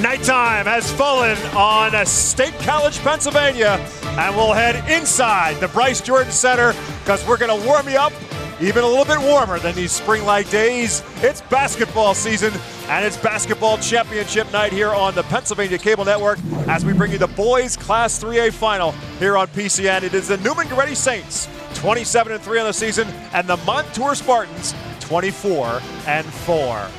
Nighttime has fallen on State College, Pennsylvania, and we'll head inside the Bryce Jordan Center because we're going to warm you up even a little bit warmer than these spring-like days. It's basketball season, and it's basketball championship night here on the Pennsylvania Cable Network as we bring you the boys Class 3A final here on PCN. It is the Neumann Goretti Saints, 27-3 on the season, and the Montour Spartans, 24-4.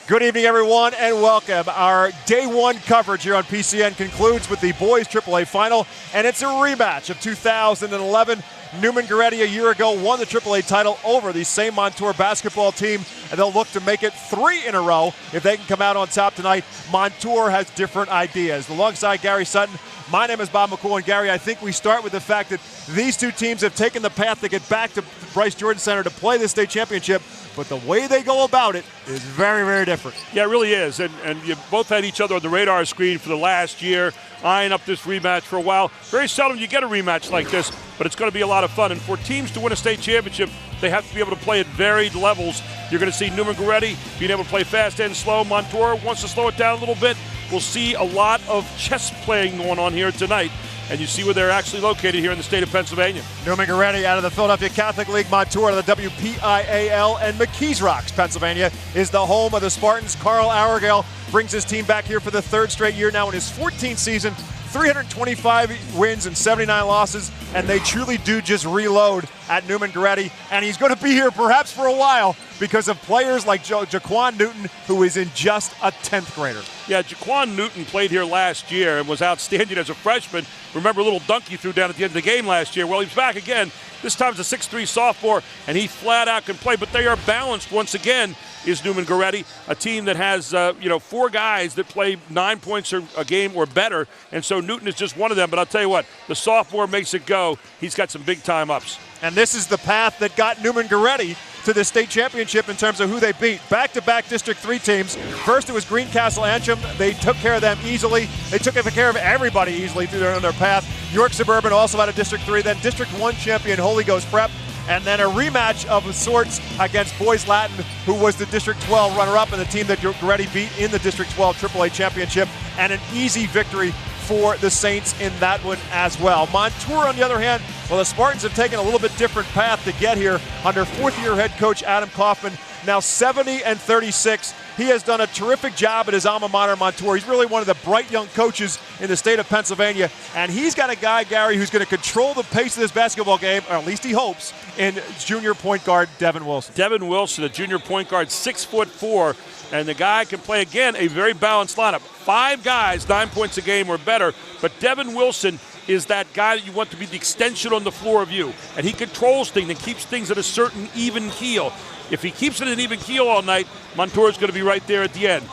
Good evening, everyone, and welcome. Our day one coverage here on PCN concludes with the boys AAA final, and it's a rematch of 2011. Neumann Goretti a year ago won the AAA title over the same Montour basketball team, and they'll look to make it 3 in a row if they can come out on top tonight. Montour has different ideas. Alongside Gary Sutton, my name is Bob McCool, and Gary, I think we start with the fact that these two teams have taken the path to get back to Bryce Jordan Center to play the state championship, but the way they go about it is very, very different. Yeah, it really is, and you both had each other on the radar screen for the last year, eyeing up this rematch for a while. Very seldom you get a rematch like this, but it's going to be a lot of fun. And for teams to win a state championship, they have to be able to play at varied levels. You're going to see Neumann Goretti being able to play fast and slow. Montour wants to slow it down a little bit. We'll see a lot of chess playing going on here tonight, and you see where they're actually located here in the state of Pennsylvania. Neumann Goretti out of the Philadelphia Catholic League, Montour out of the WPIAL, and McKees Rocks, Pennsylvania, is the home of the Spartans. Carl Auergale brings his team back here for the 3rd straight year now in his 14th season. 325 wins and 79 losses, and they truly do just reload at Neumann Goretti, and he's going to be here perhaps for a while because of players like Jaquan Newton, who is in just a 10th grader. Yeah, Jaquan Newton played here last year and was outstanding as a freshman. Remember a little dunk he threw down at the end of the game last year? Well, he's back again. This time as a 6'3 sophomore, and he flat out can play, but they are balanced once again. Is Neumann Goretti, a team that has 4 guys that play 9 points a game or better, and so Newton is just one of them. But I'll tell you what, the sophomore makes it go. He's got some big time ups. And this is the path that got Neumann Goretti to the state championship in terms of who they beat. Back-to-back District 3 teams. First it was Greencastle Antrim. They took care of them easily. They took care of everybody easily through their path. York Suburban also out of District 3. Then District 1 champion Holy Ghost Prep. And then a rematch of sorts against Boys Latin, who was the District 12 runner-up and the team that Goretti beat in the District 12 AAA championship, and an easy victory for the Saints in that one as well. Montour, on the other hand, well, the Spartans have taken a little bit different path to get here under 4th-year head coach Adam Kaufman, now 70-36. He has done a terrific job at his alma mater, Montour. He's really one of the bright young coaches in the state of Pennsylvania, and he's got a guy, Gary, who's going to control the pace of this basketball game, or at least he hopes, in junior point guard Devin Wilson. Devin Wilson, a junior point guard, 6'4", and the guy can play, again, a very balanced lineup. 5 guys, 9 points a game or better, but Devin Wilson is that guy that you want to be the extension on the floor of you, and he controls things and keeps things at a certain even keel. If he keeps it at an even keel all night, Montour is going to be right there at the end.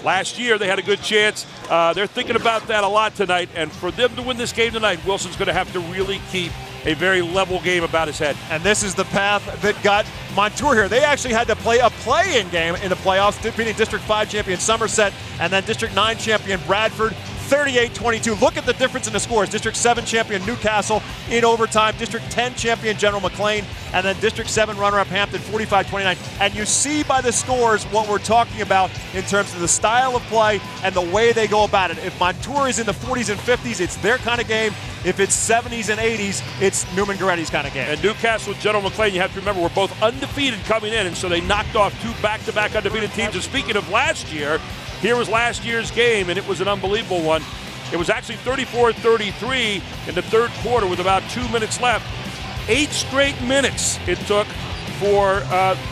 Last year, they had a good chance. They're thinking about that a lot tonight, and for them to win this game tonight, Wilson's going to have to really keep a very level game about his head. And this is the path that got Montour here. They actually had to play a play-in game in the playoffs, defeating District 5 champion Somerset and then District 9 champion Bradford. 38-22. Look at the difference in the scores. District 7 champion Newcastle in overtime. District 10 champion General McLean. And then District 7 runner-up Hampton, 45-29. And you see by the scores what we're talking about in terms of the style of play and the way they go about it. If Montour is in the 40s and 50s, it's their kind of game. If it's 70s and 80s, it's Neumann Goretti's kind of game. And Newcastle, General McLean, you have to remember, were both undefeated coming in, and so they knocked off 2 back-to-back undefeated teams. And speaking of last year, here was last year's game, and it was an unbelievable one. It was actually 34-33 in the 3rd quarter with about 2 minutes left. 8 straight minutes it took for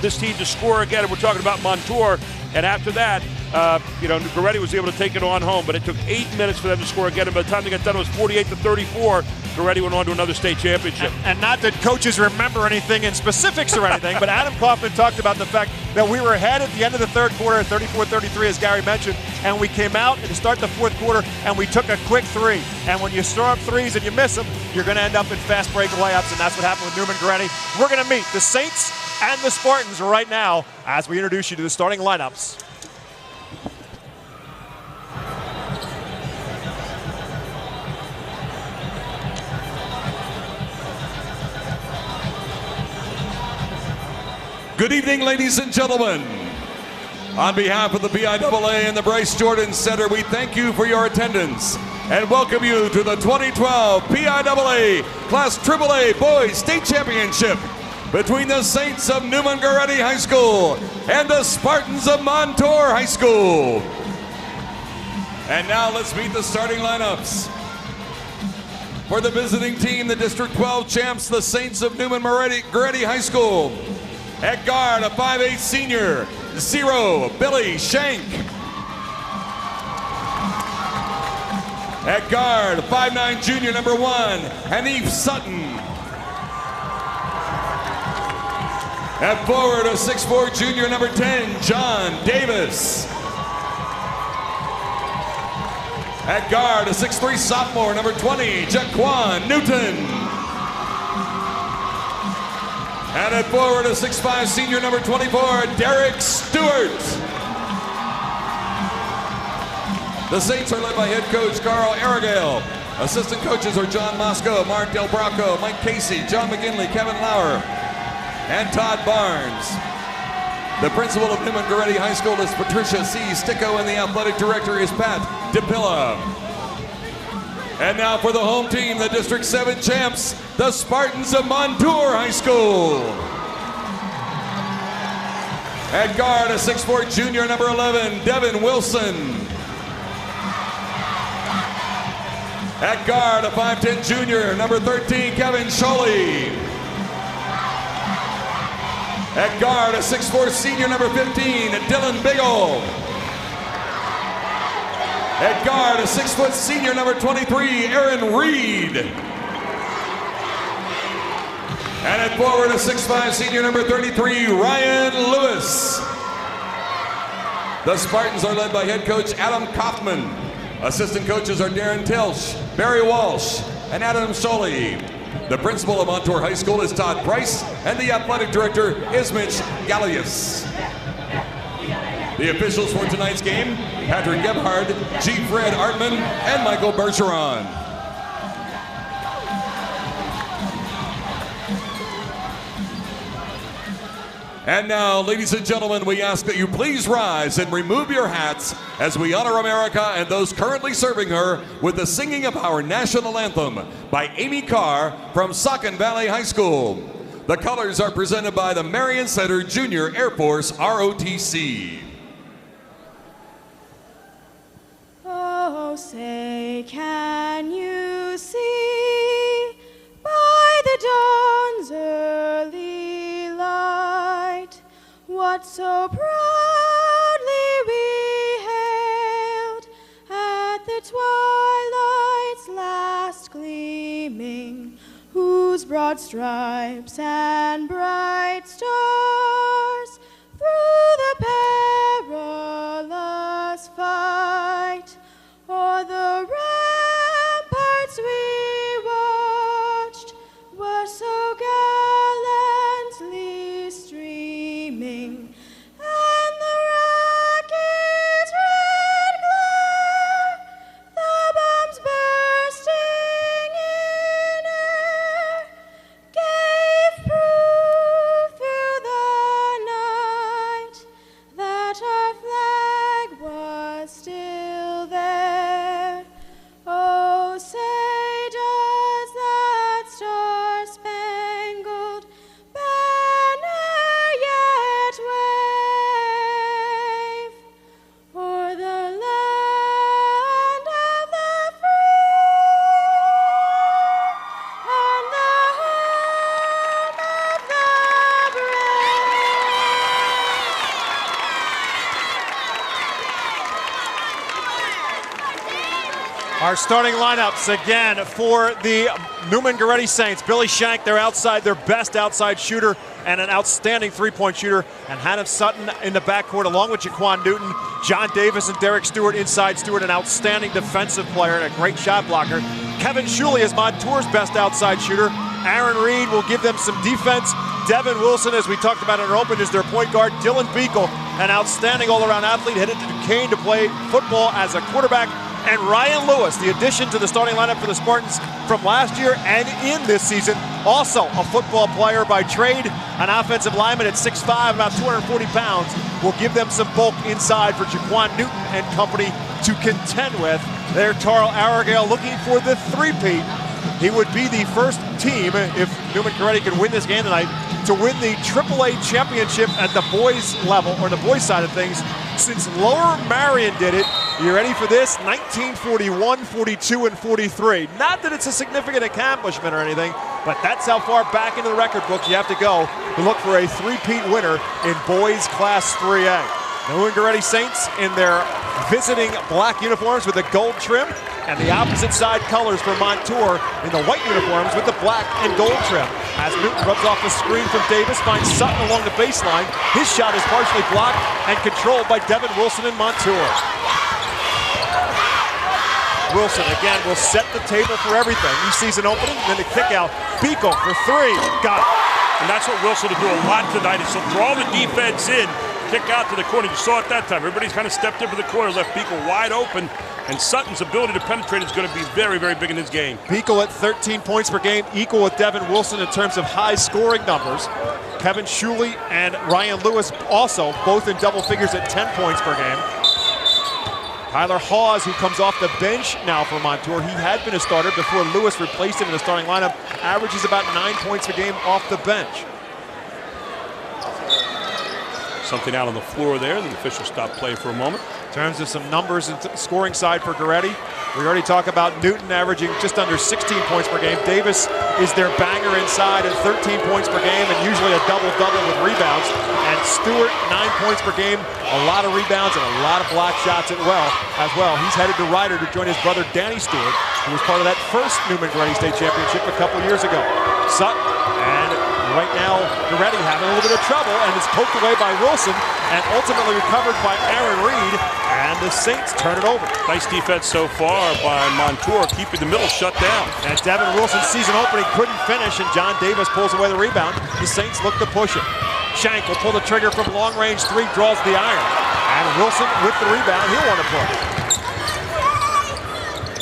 this team to score again, and we're talking about Montour. And after that, Goretti was able to take it on home, but it took 8 minutes for them to score again. And by the time they got done, it was 48-34. Goretti went on to another state championship. And not that coaches remember anything in specifics or anything, but Adam Kaufman talked about the fact that we were ahead at the end of the 3rd quarter, 34-33, as Gary mentioned, and we came out to start the 4th quarter, and we took a quick 3. And when you throw up threes and you miss them, you're going to end up in fast break layups, and that's what happened with Neumann Goretti. We're going to meet the Saints and the Spartans right now as we introduce you to the starting lineups. Good evening, ladies and gentlemen. On behalf of the PIAA and the Bryce Jordan Center, we thank you for your attendance and welcome you to the 2012 PIAA Class AAA Boys State Championship between the Saints of Neumann Goretti High School and the Spartans of Montour High School. And now let's meet the starting lineups. For the visiting team, the District 12 champs, the Saints of Neumann Goretti High School. At guard, a 5'8" senior, 0, Billy Shank. At guard, 5'9" junior, number 1, Hanif Sutton. At forward, a 6'4" junior, number 10, John Davis. At guard, a 6'3" sophomore, number 20, Jaquan Newton. And at forward, a 6'5" senior, number 24, Derek Stewart. The Saints are led by head coach Carl Arragale. Assistant coaches are John Mosco, Mark Del Bracco, Mike Casey, John McGinley, Kevin Lauer, and Todd Barnes. The principal of Neumann Goretti High School is Patricia C. Sticco, and the athletic director is Pat DePilla. And now for the home team, the District 7 champs, the Spartans of Montour High School. At guard, a 6'4" junior, number 11, Devin Wilson. At guard, a 5'10" junior, number 13, Kevin Sholey. At guard, a 6'4" senior, number 15, Dylan Biggle. At guard, a 6' senior, number 23, Aaron Reed. And at forward, a 6'5" senior, number 33, Ryan Lewis. The Spartans are led by head coach Adam Kaufman. Assistant coaches are Darren Tilch, Barry Walsh, and Adam Sholey. The principal of Montour High School is Todd Price, and the athletic director is Mitch Gallius. The officials for tonight's game, Patrick Gebhard, G. Fred Artman, and Michael Bergeron. And now, ladies and gentlemen, we ask that you please rise and remove your hats as we honor America and those currently serving her with the singing of our national anthem by Amy Carr from Saucon Valley High School. The colors are presented by the Marion Center Junior Air Force ROTC. Oh, say, can you see by the dawn's early light what so proudly we hailed at the twilight's last gleaming, whose broad stripes and bright stars through the perilous fight o'er the ramparts we watched were so gallantly streaming, and the rocket's red glare, the bombs bursting in air, gave proof through the night that our flag was still there. Oh, say, does that star-spangled banner yet wave o'er the land of the free and the home of the Our starting lineups again for the Neumann Goretti Saints. Billy Shank, their best outside shooter, and an outstanding three-point shooter. And Hanif Sutton in the backcourt along with Jaquan Newton. John Davis and Derek Stewart inside. Stewart, an outstanding defensive player and a great shot blocker. Kevin Sholey is Montour's best outside shooter. Aaron Reed will give them some defense. Devin Wilson, as we talked about in our open, is their point guard. Dylan Beagle, an outstanding all-around athlete, headed to Duquesne to play football as a quarterback. And Ryan Lewis, the addition to the starting lineup for the Spartans from last year and in this season, also a football player by trade, an offensive lineman at 6'5", about 240 pounds. will give them some bulk inside for Jaquan Newton and company to contend with. There, Tarl Aragale looking for the three-peat. He would be the first team, if Neumann Goretti could win this game tonight, to win the AAA championship at the boys level, or the boys side of things, since Lower Marion did it. You ready for this? 1941, 42, and 43. Not that it's a significant accomplishment or anything, but that's how far back into the record book you have to go to look for a three-peat winner in boys Class 3A. Neumann Goretti Saints in their visiting black uniforms with the gold trim, and the opposite side colors for Montour in the white uniforms with the black and gold trim. As Newton rubs off the screen from Davis, finds Sutton along the baseline. His shot is partially blocked and controlled by Devin Wilson and Montour. Wilson again will set the table for everything. He sees an opening, and then the kick out. Beagle for three, got it. And that's what Wilson will do a lot tonight, is he'll draw the defense in, kick out to the corner. You saw it that time. Everybody's kind of stepped in for the corner, left Beagle wide open. And Sutton's ability to penetrate is going to be very, very big in this game. Beagle at 13 points per game, equal with Devin Wilson in terms of high scoring numbers. Kevin Shuley and Ryan Lewis also both in double figures at 10 points per game. Tyler Hawes, who comes off the bench now for Montour. He had been a starter before Lewis replaced him in the starting lineup. Averages about 9 points a game off the bench. Something out on the floor there. The official stopped play for a moment. In terms of some numbers and scoring side for Goretti, we already talked about Newton averaging just under 16 points per game. Davis is their banger inside at 13 points per game and usually a double-double with rebounds. And Stewart, 9 points per game, a lot of rebounds and a lot of block shots as well. He's headed to Ryder to join his brother Danny Stewart, who was part of that first Neumann Goretti State Championship a couple years ago. Sutton, and right now Goretti having a little bit of trouble, and it's poked away by Wilson and ultimately recovered by Aaron Reed, and the Saints turn it over. Nice defense so far by Montour, keeping the middle shut down. And Devin Wilson sees an opening, couldn't finish, and John Davis pulls away the rebound. The Saints look to push it. Shank will pull the trigger from long range three, draws the iron. And Wilson with the rebound, he'll want to push.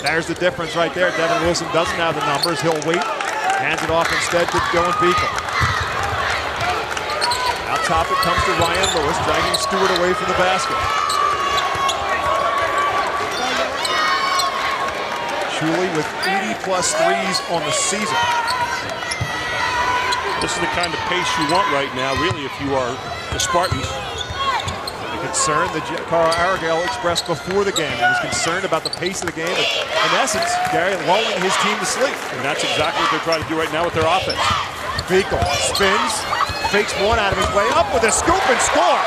There's the difference right there. Devin Wilson doesn't have the numbers. He'll wait, hands it off instead to Dylan Beagle. Out top it comes to Ryan Lewis, dragging Stewart away from the basket. Shuley with 80-plus threes on the season. This is the kind of pace you want right now, really, if you are the Spartans. The concern that Carl Aragale expressed before the game. He was concerned about the pace of the game, and in essence, Gary lulling his team to sleep. And that's exactly what they're trying to do right now with their offense. Beagle spins, fakes one out of his way, up with a scoop and score.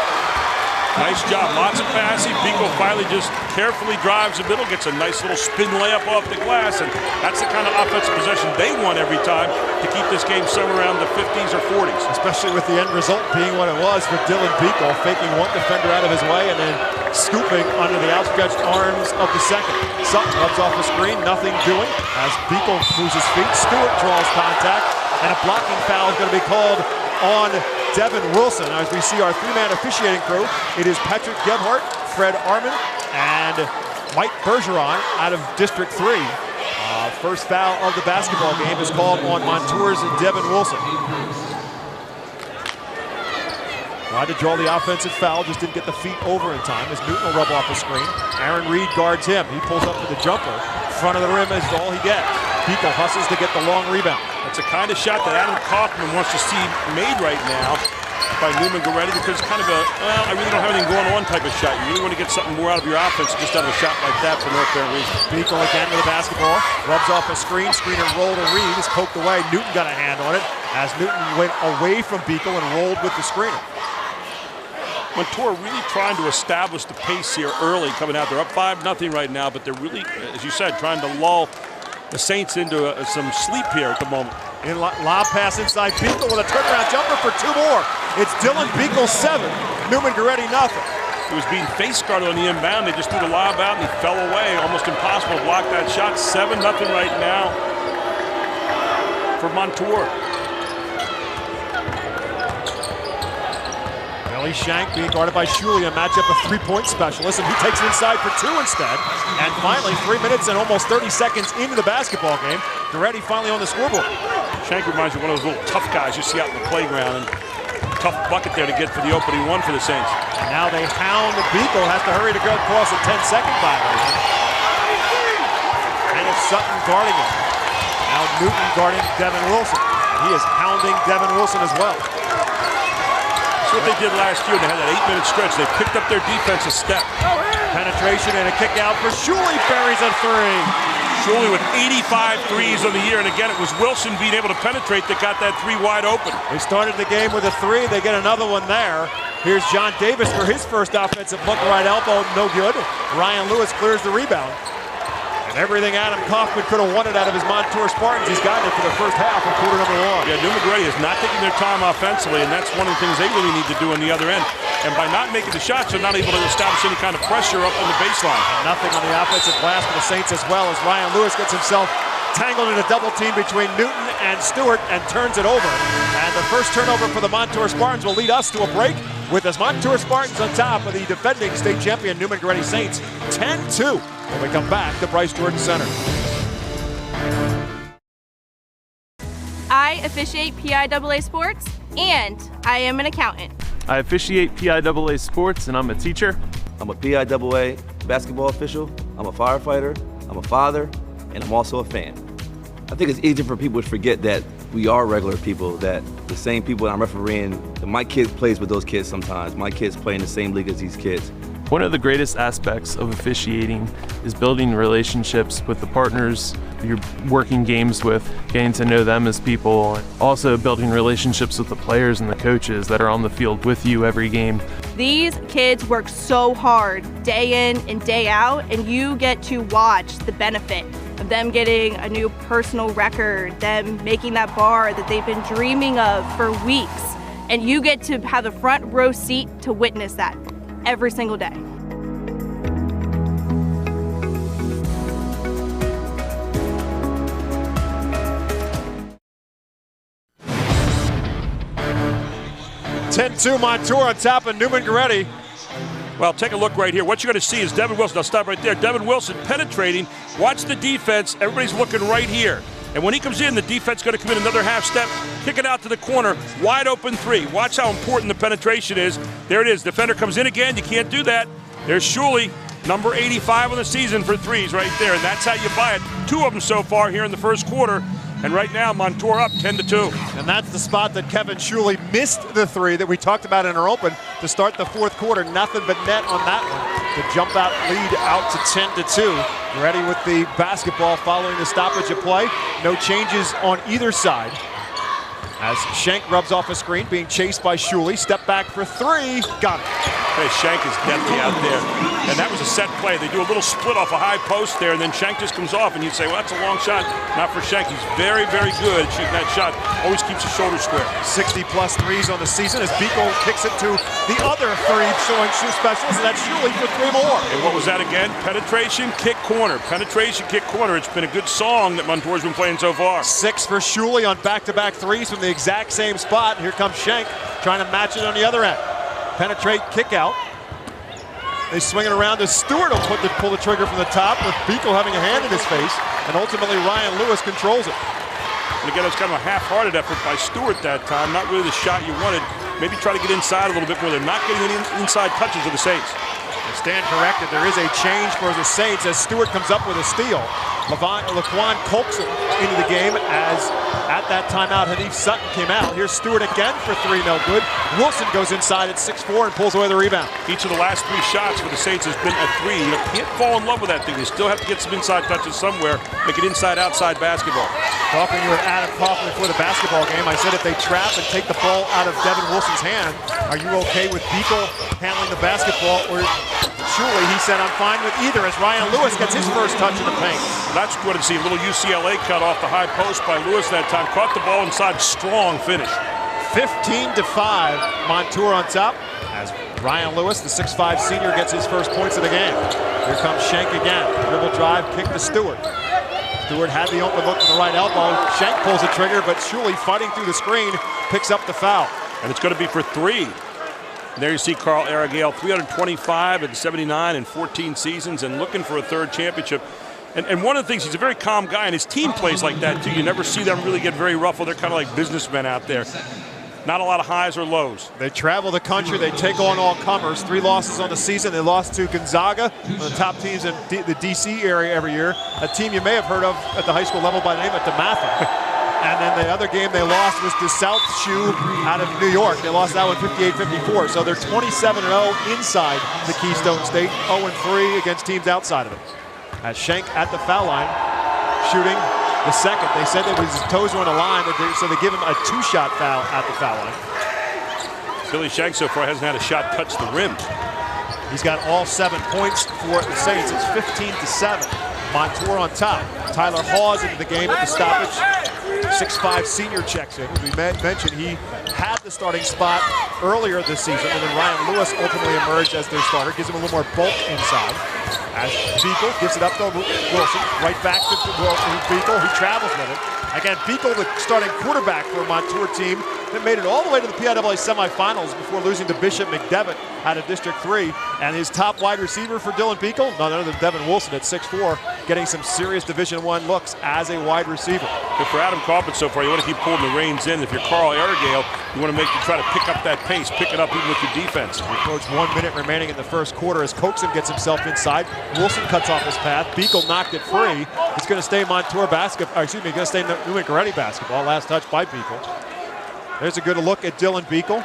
Nice job, lots of passing. Beagle finally just carefully drives the middle, gets a nice little spin layup off the glass, and that's the kind of offensive possession they want every time to keep this game somewhere around the 50s or 40s. Especially with the end result being what it was for Dylan Beagle, faking one defender out of his way and then scooping under the outstretched arms of the second. Sutton rubs off the screen, nothing doing. As Beagle moves his feet, Stewart draws contact, and a blocking foul is going to be called on Devin Wilson. As we see our three-man officiating crew, it is Patrick Gebhardt, Fred Arman, and Mike Bergeron out of District 3. First foul of the basketball game is called on Montour's Devin Wilson. Tried to draw the offensive foul, just didn't get the feet over in time as Newton will rub off the screen. Aaron Reed guards him. He pulls up for the jumper. Front of the rim is all he gets. Beagle hustles to get the long rebound. It's a kind of shot that Adam Kaufman wants to see made right now by Neumann Goretti, because it's kind of a, well, I really don't have anything going on type of shot. You really want to get something more out of your offense just out of a shot like that for no apparent reason. Beagle again with the basketball, rubs off a screen and roll to Reed, is poked away. Newton got a hand on it as Newton went away from Beagle and rolled with the screener. Montour really trying to establish the pace here early coming out. They're up 5-0 right now, but they're really, as you said, trying to lull the Saints into some sleep here at the moment. In lob pass inside Beagle with a turnaround jumper for two more. It's Dylan Beagle 7, Neumann Goretti nothing. He was being face guarded on the inbound. They just threw the lob out and he fell away. Almost impossible to block that shot. 7-0 right now for Montour. Charlie Shank being guarded by Shuley, a matchup of three-point specialist, and he takes it inside for two instead. And finally, 3 minutes and almost 30 seconds into the basketball game, Goretti finally on the scoreboard. Shank reminds me of one of those little tough guys you see out in the playground. And tough bucket there to get for the opening one for the Saints. And now they hound Beagle, has to hurry to go across a 10-second violation. And it's Sutton guarding him. Now Newton guarding Devin Wilson. He is hounding Devin Wilson as well. That's what they did last year. They had that 8-minute stretch. They picked up their defense a step. Penetration and a kick out for Shuley. Buries a three. Shuley with 85 threes on the year, and again, it was Wilson being able to penetrate that got that three wide open. They started the game with a three. They get another one there. Here's John Davis for his first offensive look. Right elbow, no good. Ryan Lewis clears the rebound. And everything Adam Kaufman could have wanted out of his Montour Spartans, he's gotten it for the first half of quarter number one. Yeah, Neumann Goretti is not taking their time offensively, and that's one of the things they really need to do on the other end. And by not making the shots, they're not able to establish any kind of pressure up on the baseline. And nothing on the offensive glass for the Saints as well, as Ryan Lewis gets himself tangled in a double team between Newton and Stewart and turns it over. And the first turnover for the Montour Spartans will lead us to a break with the Montour Spartans on top of the defending state champion Neumann Goretti Saints 10-2 when we come back to Bryce Jordan Center. I officiate PIAA sports, and I am an accountant. I officiate PIAA sports, and I'm a teacher. I'm a PIAA basketball official, I'm a firefighter, I'm a father, and I'm also a fan. I think it's easy for people to forget that we are regular people, that the same people I'm refereeing, that my kid plays with those kids sometimes. My kids play in the same league as these kids. One of the greatest aspects of officiating is building relationships with the partners you're working games with, getting to know them as people, and also building relationships with the players and the coaches that are on the field with you every game. These kids work so hard day in and day out, and you get to watch the benefit of them getting a new personal record, them making that bar that they've been dreaming of for weeks, and you get to have the front row seat to witness that every single day. (10-2) Montour on top of Neumann Goretti. Well, take a look right here. What you're going to see is Devin Wilson. I'll stop right there. Devin Wilson penetrating. Watch the defense. Everybody's looking right here. And when he comes in, the defense is going to come in another half step, kick it out to the corner, wide open three. Watch how important the penetration is. There it is. Defender comes in again. You can't do that. There's Shuley, number 85 on the season for threes right there. And that's how you buy it. Two of them so far here in the first quarter. And right now, Montour up 10-2. And that's the spot that Kevin Shuley missed the three that we talked about in our open to start the fourth quarter. Nothing but net on that one. The jump out lead out to 10-2. Ready with the basketball following the stoppage of play. No changes on either side. As Shank rubs off a screen, being chased by Shuley. Step back for three. Got it. Hey, Shank is deadly out there. And that was a set play. They do a little split off a high post there, and then Shank just comes off, and you'd say, well, that's a long shot. Not for Shank. He's very, very good at shooting that shot. Always keeps his shoulder square. 60-plus threes on the season as Biko kicks it to the other three showing shoe specialist, and that's Shuley for three more. And what was that again? Penetration, kick, corner. Penetration, kick, corner. It's been a good song that Montour's been playing so far. 6 for Shuley on back-to-back threes from the exact same spot. Here comes Shank trying to match it on the other end. Penetrate, kick out. They swing it around to Stewart. Will pull the trigger from the top with Beagle having a hand in his face. And ultimately Ryan Lewis controls it. And again, it was kind of a half-hearted effort by Stewart that time. Not really the shot you wanted. Maybe try to get inside a little bit more. They're not getting any inside touches of the Saints. They stand corrected. There is a change for the Saints as Stewart comes up with a steal. Laquan Colks into the game as at that timeout Hanif Sutton came out. Here's Stewart again for three, no good. Wilson goes inside at 6'4" and pulls away the rebound. Each of the last three shots for the Saints has been a three. You can't fall in love with that thing. You still have to get some inside touches somewhere. Make it inside-outside basketball. Talking with Adam Kaufman before the basketball game, I said if they trap and take the ball out of Devin Wilson's hand, are you okay with Beagle handling the basketball or Shuley? He said, I'm fine with either as Ryan Lewis gets his first touch in the paint. That's good to see. A little UCLA cut off the high post by Lewis that time. Caught the ball inside. Strong finish. 15-5. Montour on top as Ryan Lewis, the 6'5" senior, gets his first points of the game. Here comes Shank again. Dribble drive, kick to Stewart. Stewart had the open look to the right elbow. Shank pulls the trigger, but Shuley fighting through the screen picks up the foul. And it's going to be for three. And there you see Carl Aragale, 325 and 79 and 14 seasons, and looking for a third championship. And one of the things, he's a very calm guy, and his team plays like that too. You never see them really get very ruffled. They're kind of like businessmen out there. Not a lot of highs or lows. They travel the country. They take on all comers. 3 losses on the season. They lost to Gonzaga, one of the top teams in the D.C. area every year. A team you may have heard of at the high school level by the name of DeMatha. And then the other game they lost was to South Shoe out of New York. They lost that one 58-54. So they're 27-0 inside the Keystone State, 0-3 against teams outside of it. As Schenk at the foul line, shooting the second. They said that his toes were on the line, so they give him a 2-shot foul at the foul line. Billy Schenk so far hasn't had a shot touch the rim. He's got all 7 points for the Saints. It's 15-7. Montour on top. Tyler Hawes into the game at the stoppage. 6'5" senior checks in. As we mentioned, he had the starting spot earlier this season, and then Ryan Lewis ultimately emerged as their starter. Gives him a little more bulk inside. As Beagle gives it up to Wilson, right back to Beagle, who travels with it. Again, Beagle, the starting quarterback for a Montour team that made it all the way to the PIAA semifinals before losing to Bishop McDevitt out of District 3. And his top wide receiver for Dylan Beagle, none other than Devin Wilson at 6'4", getting some serious Division I looks as a wide receiver. Good for Adam Coffin so far. You want to keep pulling the reins in. If you're Carl Aragale, you want to try to pick up that pace, pick it up even with your defense. We approach 1 minute remaining in the first quarter as Coaxum gets himself inside. Wilson cuts off his path. Beagle knocked it free. He's going to stay Montour basketball. Excuse me, going to stay Neumann Goretti basketball. Last touch by Beagle. There's a good look at Dylan Beagle.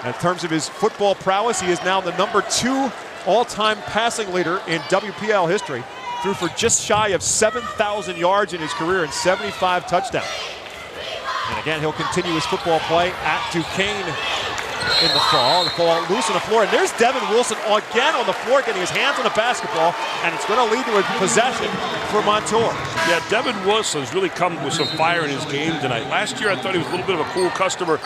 In terms of his football prowess, he is now the #2 all-time passing leader in WPL history. Threw for just shy of 7,000 yards in his career and 75 touchdowns. And again, he'll continue his football play at Duquesne in the fall. The ball loose on the floor, and there's Devin Wilson again on the floor getting his hands on the basketball, and it's going to lead to a possession for Montour. Yeah, Devin Wilson's really come with some fire in his game tonight. Last year I thought he was a little bit of a cool customer,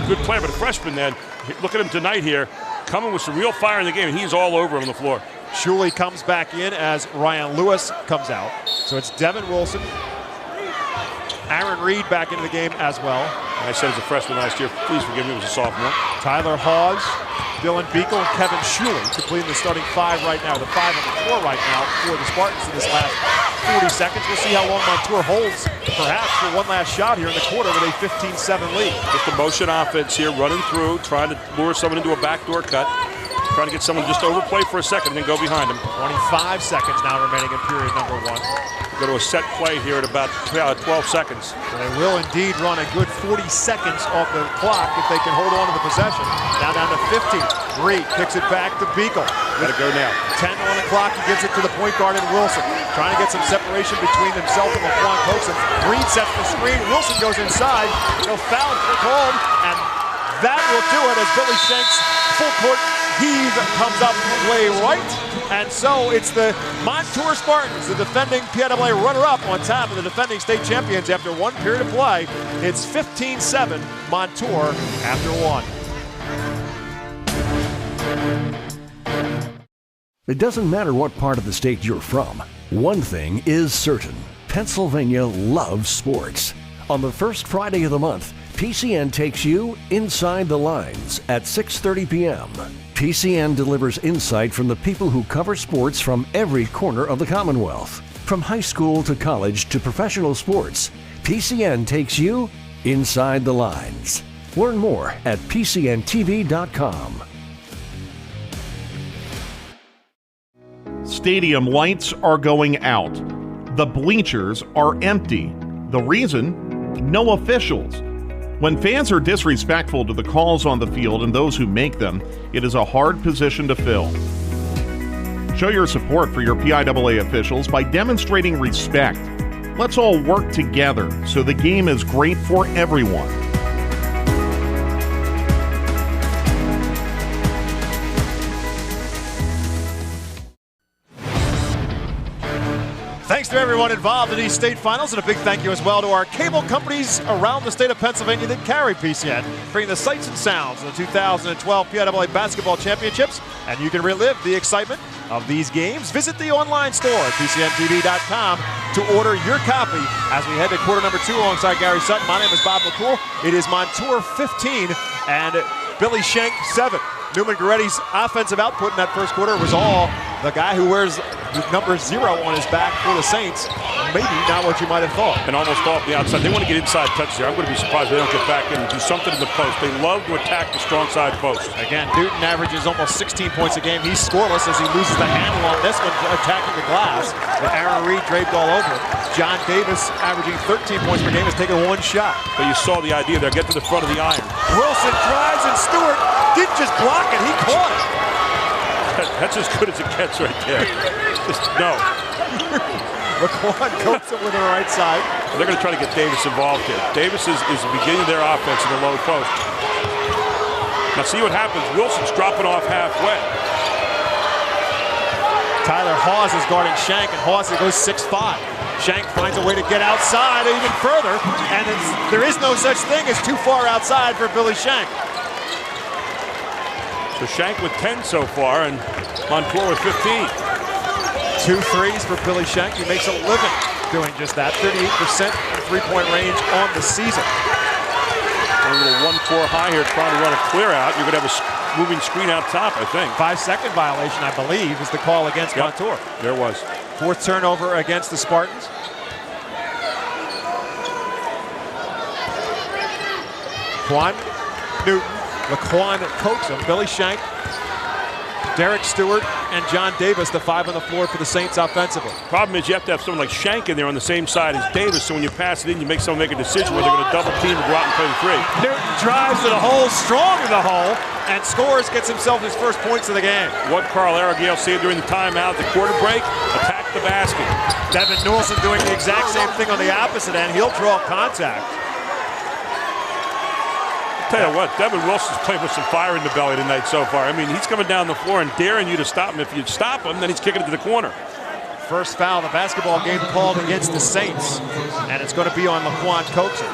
good player, but a freshman then. Look at him tonight here, coming with some real fire in the game, and he's all over him on the floor. Shuley comes back in as Ryan Lewis comes out. So it's Devin Wilson. Aaron Reed back into the game as well. I said as a freshman last year, please forgive me, it was a sophomore. Tyler Hawes, Dylan Beagle, and Kevin Shuley completing the starting 5 right now. The 5 on the floor right now for the Spartans in this last 40 seconds. We'll see how long Montour holds, perhaps, for one last shot here in the quarter with a 15-7 lead. Just the motion offense here, running through, trying to lure someone into a backdoor cut. Trying to get someone just to overplay for a second and then go behind him. 25 seconds now remaining in period number 1. Go to a set play here at about 12 seconds. So they will indeed run a good 40 seconds off the clock if they can hold on to the possession. Now down to 15. Reed kicks it back to Beagle. Gotta go now. 10 on the clock. He gives it to the point guard in Wilson. Trying to get some separation between himself and Laquan Coaxum. Reed sets the screen. Wilson goes inside. No foul called, and that will do it as Billy Schenk's full court heave comes up way right. And so it's the Montour Spartans, the defending PIAA runner-up, on top of the defending state champions after 1 period of play. It's 15-7 Montour after 1. It doesn't matter what part of the state you're from. One thing is certain. Pennsylvania loves sports. On the first Friday of the month, PCN takes you inside the lines at 6:30 p.m. PCN delivers insight from the people who cover sports from every corner of the Commonwealth. From high school to college to professional sports, PCN takes you inside the lines. Learn more at PCNTV.com. Stadium lights are going out. The bleachers are empty. The reason? No officials. When fans are disrespectful to the calls on the field and those who make them, it is a hard position to fill. Show your support for your PIAA officials by demonstrating respect. Let's all work together so the game is great for everyone. Thanks to everyone involved in these state finals, and a big thank you as well to our cable companies around the state of Pennsylvania that carry PCN, bringing the sights and sounds of the 2012 PIAA Basketball Championships, and you can relive the excitement of these games. Visit the online store at PCNTV.com to order your copy as we head to quarter number 2 alongside Gary Sutton. My name is Bob McCool. It is Montour 15 and Billy Shank, 7. Neumann Goretti's offensive output in that first quarter was all the guy who wears number 0 on his back for the Saints. Maybe not what you might have thought. And almost off the outside. They want to get inside touch there. I'm going to be surprised if they don't get back in and do something in the post. They love to attack the strong side post. Again, Newton averages almost 16 points a game. He's scoreless as he loses the handle on this one, attacking the glass. With Aaron Reed draped all over it. John Davis, averaging 13 points per game, has taken 1 shot. But you saw the idea there. Get to the front of the iron. Wilson drives, and Stewart didn't just block it, he caught it. That's as good as it gets right there. Just no. Laquan coats it with the right side. They're going to try to get Davis involved here. Davis is the beginning of their offense in the low post. Now see what happens. Wilson's dropping off halfway. Tyler Hawes is guarding Shank, and Hawes goes 6'5". Shank finds a way to get outside even further, and there is no such thing as too far outside for Billy Shank. So Shank with 10 so far, and Montour with 15. 2 threes for Billy Shank. He makes a living doing just that. 38% three-point range on the season. A little 1-4 high here trying to run a clear out. You're going to have a moving screen out top, I think. 5-second violation, I believe, is the call against Montour. There was. 4th turnover against the Spartans. Quan Newton, Laquan Coaxum, Billy Shank, Derek Stewart, and John Davis, the 5 on the floor for the Saints offensively. Problem is you have to have someone like Shank in there on the same side as Davis, so when you pass it in, you make someone make a decision whether they're going to double team or go out and play the 3. Newton drives to the hole, strong to the hole, and scores, gets himself his first points of the game. What Carl Aragale said during the timeout, the quarter break, attack the basket. Devin Newellson doing the exact same thing on the opposite end. He'll draw contact. Tell you what, Devin Wilson's playing with some fire in the belly tonight so far. I mean, he's coming down the floor and daring you to stop him. If you stop him, then he's kicking it to the corner. First foul of the basketball game called against the Saints, and it's going to be on Laquan Coaxum.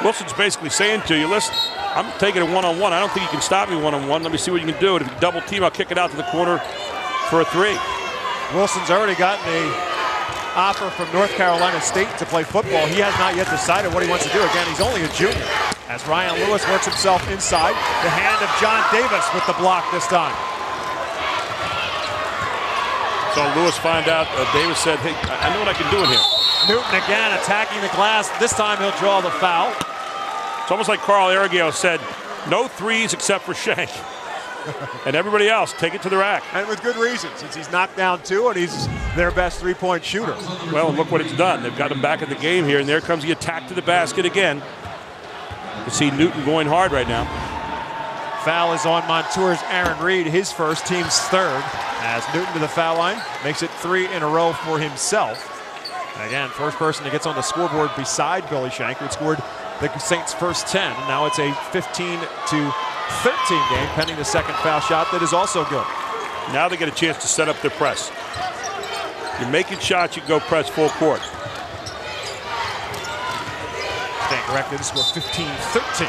Wilson's basically saying to you, listen, I'm taking it one-on-one. I don't think you can stop me one-on-one. Let me see what you can do. And if you double team, I'll kick it out to the corner for a 3. Wilson's already gotten a offer from North Carolina State to play football. He has not yet decided what he wants to do. Again, he's only a junior. As Ryan Lewis works himself inside, the hand of John Davis with the block this time. So Lewis find out, Davis said, hey, I know what I can do in here. Newton again attacking the glass. This time he'll draw the foul. It's almost like Carl Aragale said, no 3s except for Shank. And everybody else, take it to the rack. And with good reason, since he's knocked down 2 and he's their best 3-point shooter. Well, look what it's done. They've got him back in the game here, and there comes the attack to the basket again. You see Newton going hard right now. Foul is on Montour's Aaron Reed, his first, team's 3rd. As Newton to the foul line, makes it 3 in a row for himself. And again, first person that gets on the scoreboard beside Billy Shank, who scored the Saints' first 10. Now it's a 15-13 game, pending the second foul shot that is also good. Now they get a chance to set up their press. You're making shots, you can go press full court. Stand corrected, the score 15-13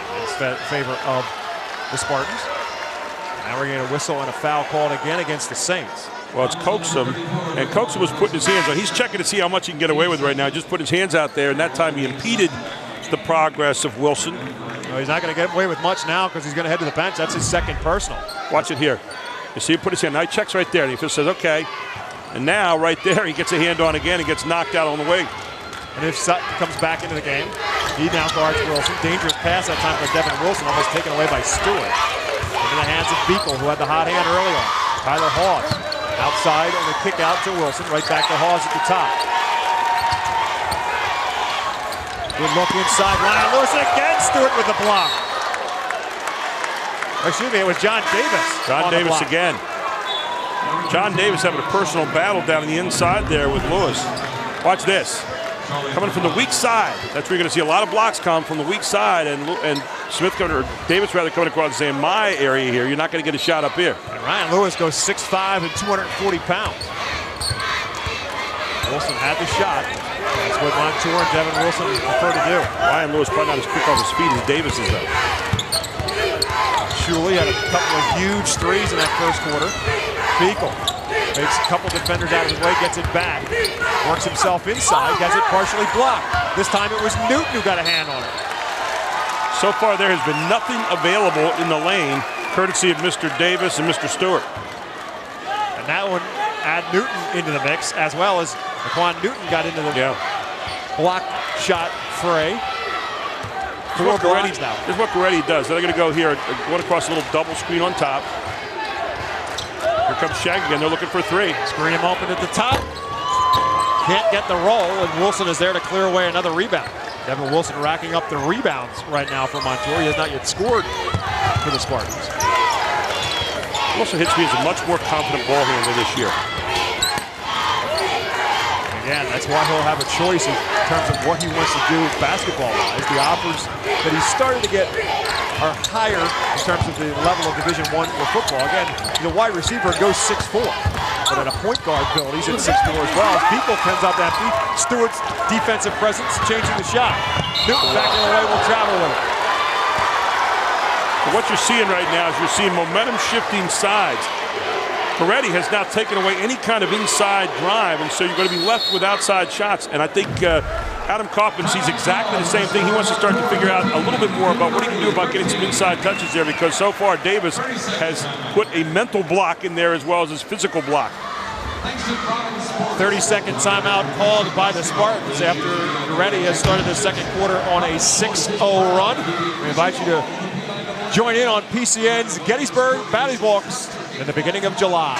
in favor of the Spartans. Now we're getting a whistle and a foul called again against the Saints. Well, it's Coaxum, and Coaxum was putting his hands on. He's checking to see how much he can get away with right now. Just put his hands out there, and that time he impeded the progress of Wilson. No, he's not going to get away with much now because he's going to head to the bench. That's his second personal. Watch it here. You see him put his hand. Now he checks right there, and he just says, okay. And now, right there, he gets a hand on again and gets knocked out on the way. And if Sutton comes back into the game, he now guards Wilson. Dangerous pass that time for Devin Wilson, almost taken away by Stewart. Into the hands of Beekle, who had the hot hand early on. Tyler Hawes outside on the kick out to Wilson. Right back to Hawes at the top. Good look inside. Ryan Lewis again. Stewart with the block. Excuse me, it was John Davis. John Davis again. John Davis having a personal battle down on the inside there with Lewis. Watch this. Coming from the weak side. That's where you're going to see a lot of blocks come from the weak side, and Smith coming, or Davis rather, coming across and saying, my area here, you're not going to get a shot up here. And Ryan Lewis goes 6'5" and 240 pounds. Wilson had the shot. That's what Montour and Devin Wilson prefer to do. Ryan Lewis probably not as quick off his feet as Davis is, though. Shuley had a couple of huge threes in that first quarter. Beekle makes a couple defenders out of his way, gets it back. Works himself inside, gets it partially blocked. This time it was Newton who got a hand on it. So far, there has been nothing available in the lane, courtesy of Mr. Davis and Mr. Stewart. And that one, add Newton into the mix, as well as Laquan Newton got into the block shot fray. Four blocks now. This is what Goretti does. They're going to go here, going across a little double screen on top. Here comes Shag again. They're looking for three. Screen him open at the top. Can't get the roll, and Wilson is there to clear away another rebound. Devin Wilson racking up the rebounds right now for Montour. He has not yet scored for the Spartans. Also hits me as a much more confident ball handler this year. Again, that's why he'll have a choice in terms of what he wants to do basketball-wise. The offers that he's started to get are higher in terms of the level of Division I for football. Again, the wide receiver goes 6'4", but at a point guard build, he's at 6'4" as well. Beagle comes out that beat. Stewart's defensive presence changing the shot. Newton back in the way will travel with it. What you're seeing right now is you're seeing momentum shifting sides. Goretti has now taken away any kind of inside drive, and so you're going to be left with outside shots. And I think Adam Kaufman sees exactly the same thing. He wants to start to figure out a little bit more about what he can do about getting some inside touches there, because so far Davis has put a mental block in there as well as his physical block. 30-second timeout called by the Spartans after Goretti has started the second quarter on a 6-0 run. We invite you to join in on PCN's Gettysburg Battlywalks in the beginning of July.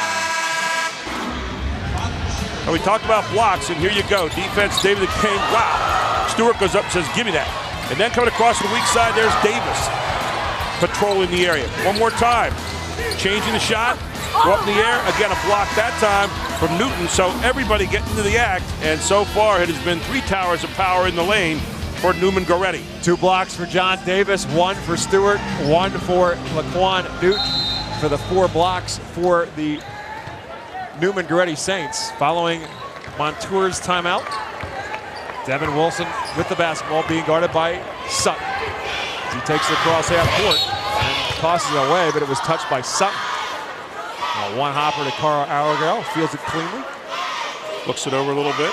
Well, we talked about blocks, and here you go. Defense, David Kane. Wow. Stewart goes up and says, give me that. And then coming across the weak side, there's Davis patrolling the area. One more time. Changing the shot. Go up in the air. Again, a block that time from Newton. So everybody getting into the act. And so far, it has been 3 towers of power in the lane for Neumann Goretti. 2 blocks for John Davis, 1 for Stewart, 1 for Laquan Newton for the 4 blocks for the Neumann Goretti Saints. Following Montour's timeout, Devin Wilson with the basketball being guarded by Sutton. He takes it across half court and tosses it away, but it was touched by Sutton. One hopper to Carl Arago, fields it cleanly. Looks it over a little bit.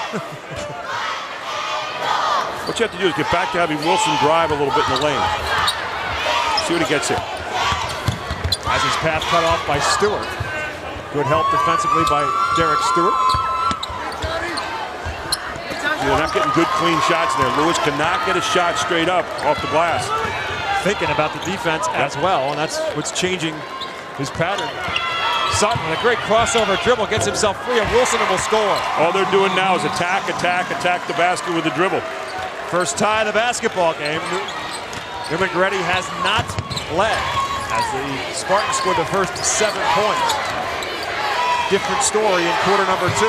What you have to do is get back to having Wilson drive a little bit in the lane. See what he gets here. Has his path cut off by Stewart. Good help defensively by Derek Stewart. They're not getting good, clean shots there. Lewis cannot get a shot straight up off the glass. Thinking about the defense as well, and that's what's changing his pattern. Sutton, a great crossover dribble, gets himself free, and Wilson will score. All they're doing now is attack the basket with the dribble. First tie of the basketball game. Neumann Goretti has not led as the Spartans scored the first 7 points. Different story in quarter number 2.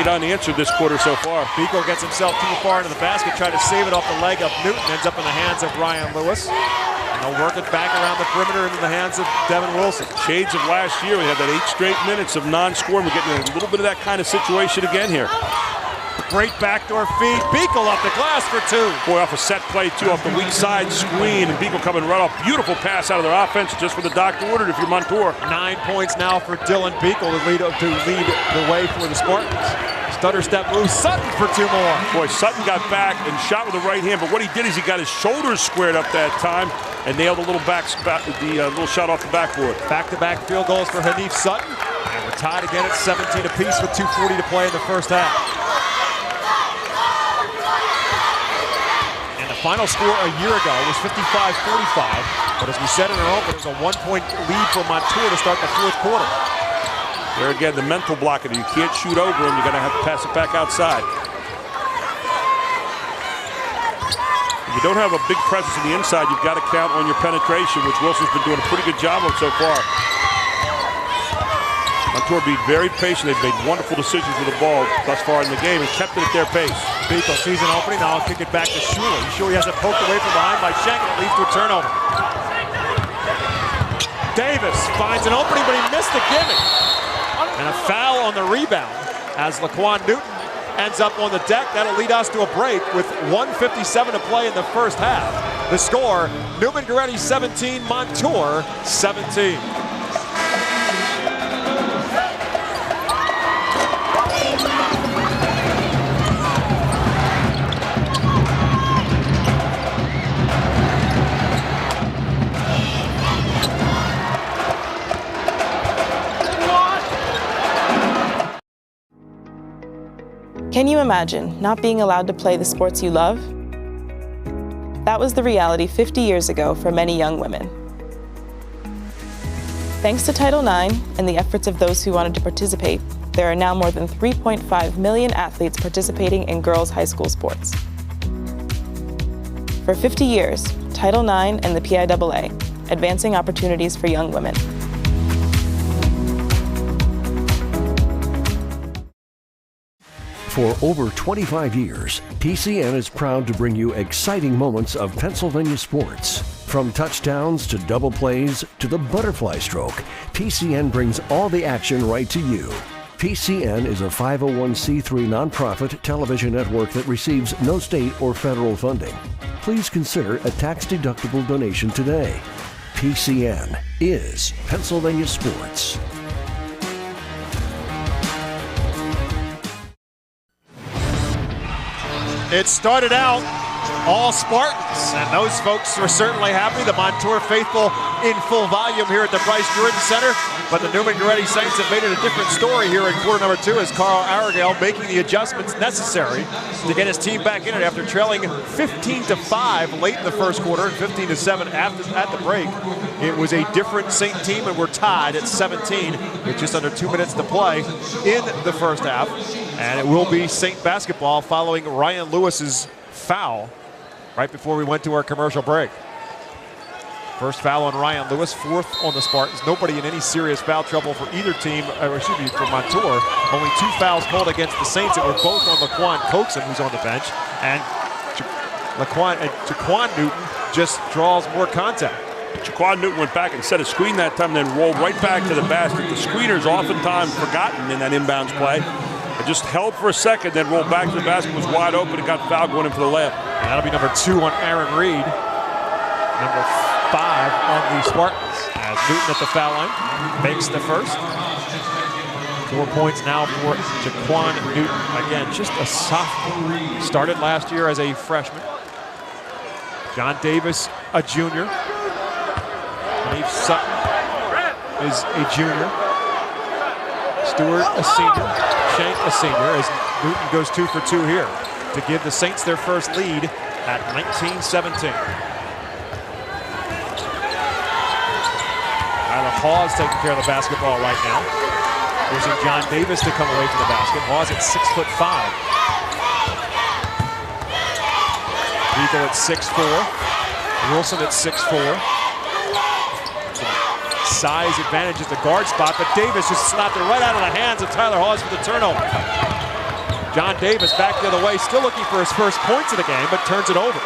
8 unanswered this quarter so far. Beagle gets himself too far into the basket, tried to save it off the leg of Newton, ends up in the hands of Ryan Lewis. And they'll work it back around the perimeter into the hands of Devin Wilson. Shades of last year, we had that 8 straight minutes of non-scoring. We're getting a little bit of that kind of situation again here. Great backdoor feed. Beagle off the glass for 2. Boy, off a set play, too, off the weak side screen. And Beagle coming right off. Beautiful pass out of their offense, just for the doctor ordered if you're Montour. 9 points now for Dylan Beagle to lead the way for the Spartans. Stutter step move. Sutton for 2 more. Boy, Sutton got back and shot with the right hand, but what he did is he got his shoulders squared up that time and nailed a little little shot off the backboard. Back-to-back field goals for Hanif Sutton. And we're tied again at 17 apiece with 2:40 to play in the first half. Final score a year ago was 55-45, but as we said in our open, it was a 1-point lead for Montour to start the 4th quarter. There again, the mental blockade. You can't shoot over him. You're going to have to pass it back outside. If you don't have a big presence on the inside, you've got to count on your penetration, which Wilson's been doing a pretty good job of so far. Montour being very patient. They've made wonderful decisions with the ball thus far in the game and kept it at their pace. Beagle sees an opening. Now I'll kick it back to Shuley. Shuley has it poked away from behind by Schenk, and it leads to a turnover. Davis finds an opening, but he missed the gimme. And a foul on the rebound as Laquan Newton ends up on the deck. That'll lead us to a break with 1:57 to play in the first half. The score, Neumann Goretti 17, Montour 17. Can you imagine not being allowed to play the sports you love? That was the reality 50 years ago for many young women. Thanks to Title IX and the efforts of those who wanted to participate, there are now more than 3.5 million athletes participating in girls' high school sports. For 50 years, Title IX and the PIAA, advancing opportunities for young women. For over 25 years, PCN is proud to bring you exciting moments of Pennsylvania sports. From touchdowns to double plays to the butterfly stroke, PCN brings all the action right to you. PCN is a 501c3 nonprofit television network that receives no state or federal funding. Please consider a tax-deductible donation today. PCN is Pennsylvania sports. It started out all Spartans, and those folks were certainly happy. The Montour faithful in full volume here at the Bryce Jordan Center, but the Neumann Goretti Saints have made it a different story here in quarter number 2 as Carl Arregale making the adjustments necessary to get his team back in it after trailing 15-5 late in the first quarter and 15-7 at the break. It was a different Saint team, and we're tied at 17 with just under 2 minutes to play in the first half. And it will be Saint basketball following Ryan Lewis's foul right before we went to our commercial break. First foul on Ryan Lewis, 4th on the Spartans. Nobody in any serious foul trouble for either team, for Montour. Only 2 fouls called against the Saints. It were both on Laquan Coxon, who's on the bench, and Jaquan Newton just draws more contact. Jaquan Newton went back and set a screen that time and then rolled right back to the basket. The screener's oftentimes forgotten in that inbounds play. It just held for a second, then rolled back to the basket, was wide open, and got fouled going in for the layup. And that'll be number 2 on Aaron Reed. Number 5 on the Spartans. As Newton at the foul line makes the first. 4 points now for Jaquan Newton. Again, just a sophomore. Started last year as a freshman. John Davis, a junior. Steve Sutton is a junior. Stewart, a senior. Shank, a senior, as Newton goes 2 for 2 here to give the Saints their first lead at 19-17. Tyler Hawes taking care of the basketball right now. Forcing John Davis to come away from the basket. Hawes at 6'5". Vico at 6'4". Wilson at 6'4". Size advantage at the guard spot, but Davis just slapped it right out of the hands of Tyler Hawes for the turnover. John Davis back the other way, still looking for his first points of the game, but turns it over.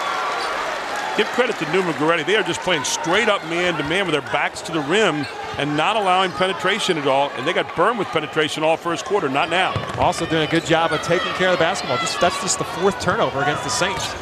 Give credit to Neumann Goretti. They are just playing straight up man-to-man with their backs to the rim and not allowing penetration at all, and they got burned with penetration all first quarter, not now. Also doing a good job of taking care of the basketball. That's just the 4th turnover against the Saints.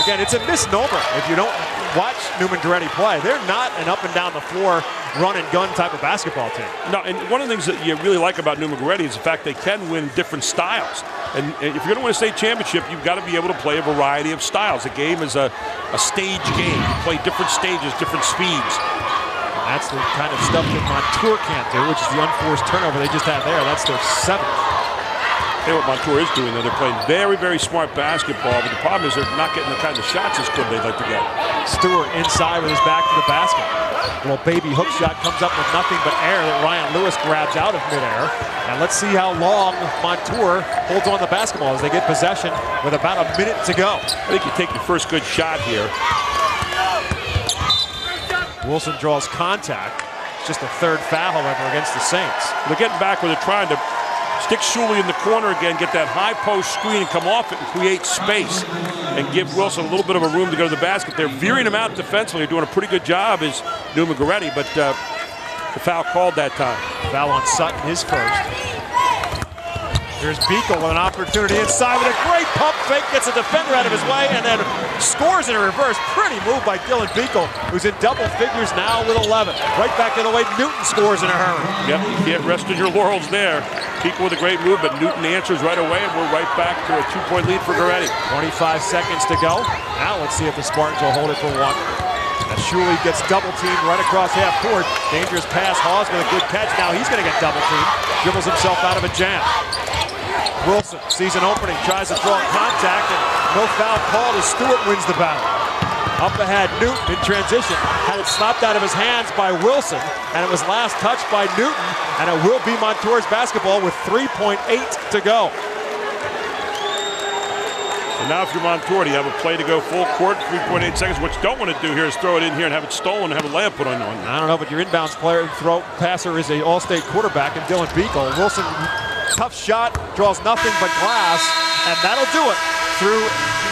Again, it's a misnomer if you don't watch Neumann Goretti play. They're not an up and down the floor run and gun type of basketball team. No, and one of the things that you really like about Neumann Goretti is the fact they can win different styles. And if you're going to win a state championship, you've got to be able to play a variety of styles. The game is a stage game. You play different stages, different speeds. And that's the kind of stuff that Montour can't do, which is the unforced turnover they just had there. That's their 7th. Hey, what Montour is doing, though, they're playing very, very smart basketball, but the problem is they're not getting the kind of shots as good they'd like to get. Stewart inside with his back to the basket. A little baby hook shot comes up with nothing but air that Ryan Lewis grabs out of midair. And let's see how long Montour holds on the basketball as they get possession with about a minute to go. I think you take your first good shot here. Wilson draws contact. It's just a 3rd foul, however, against the Saints. They're getting back where they're trying to stick Shuley in the corner again, get that high post screen and come off it and create space and give Wilson a little bit of a room to go to the basket. They're veering him out defensively. They're doing a pretty good job as Neumann Goretti, but the foul called that time. Foul on Sutton, his first. Here's Beagle with an opportunity inside with a great pump fake, gets a defender out of his way, and then scores in a reverse. Pretty move by Dylan Beagle, who's in double figures now with 11. Right back the other way, Newton scores in a hurry. Yep, you can't rest on your laurels there. Beagle with a great move, but Newton answers right away, and we're right back to a 2-point lead for Goretti. 25 seconds to go. Now let's see if the Spartans will hold it for 1. As Shuley gets double teamed right across half court. Dangerous pass, Hawes with a good catch. Now he's going to get double teamed. Dribbles himself out of a jam. Wilson sees an opening, tries to draw contact, and no foul called as Stewart wins the battle. Up ahead, Newton in transition, had it slapped out of his hands by Wilson, and it was last touched by Newton, and it will be Montour's basketball with 3.8 to go. And now if you're Montour, you have a play to go full court, 3.8 seconds. What you don't want to do here is throw it in here and have it stolen and have a layup put on you. I don't know, but your inbounds passer is an all-state quarterback in Dylan Beagle. Wilson, tough shot, draws nothing but glass, and that'll do it. Through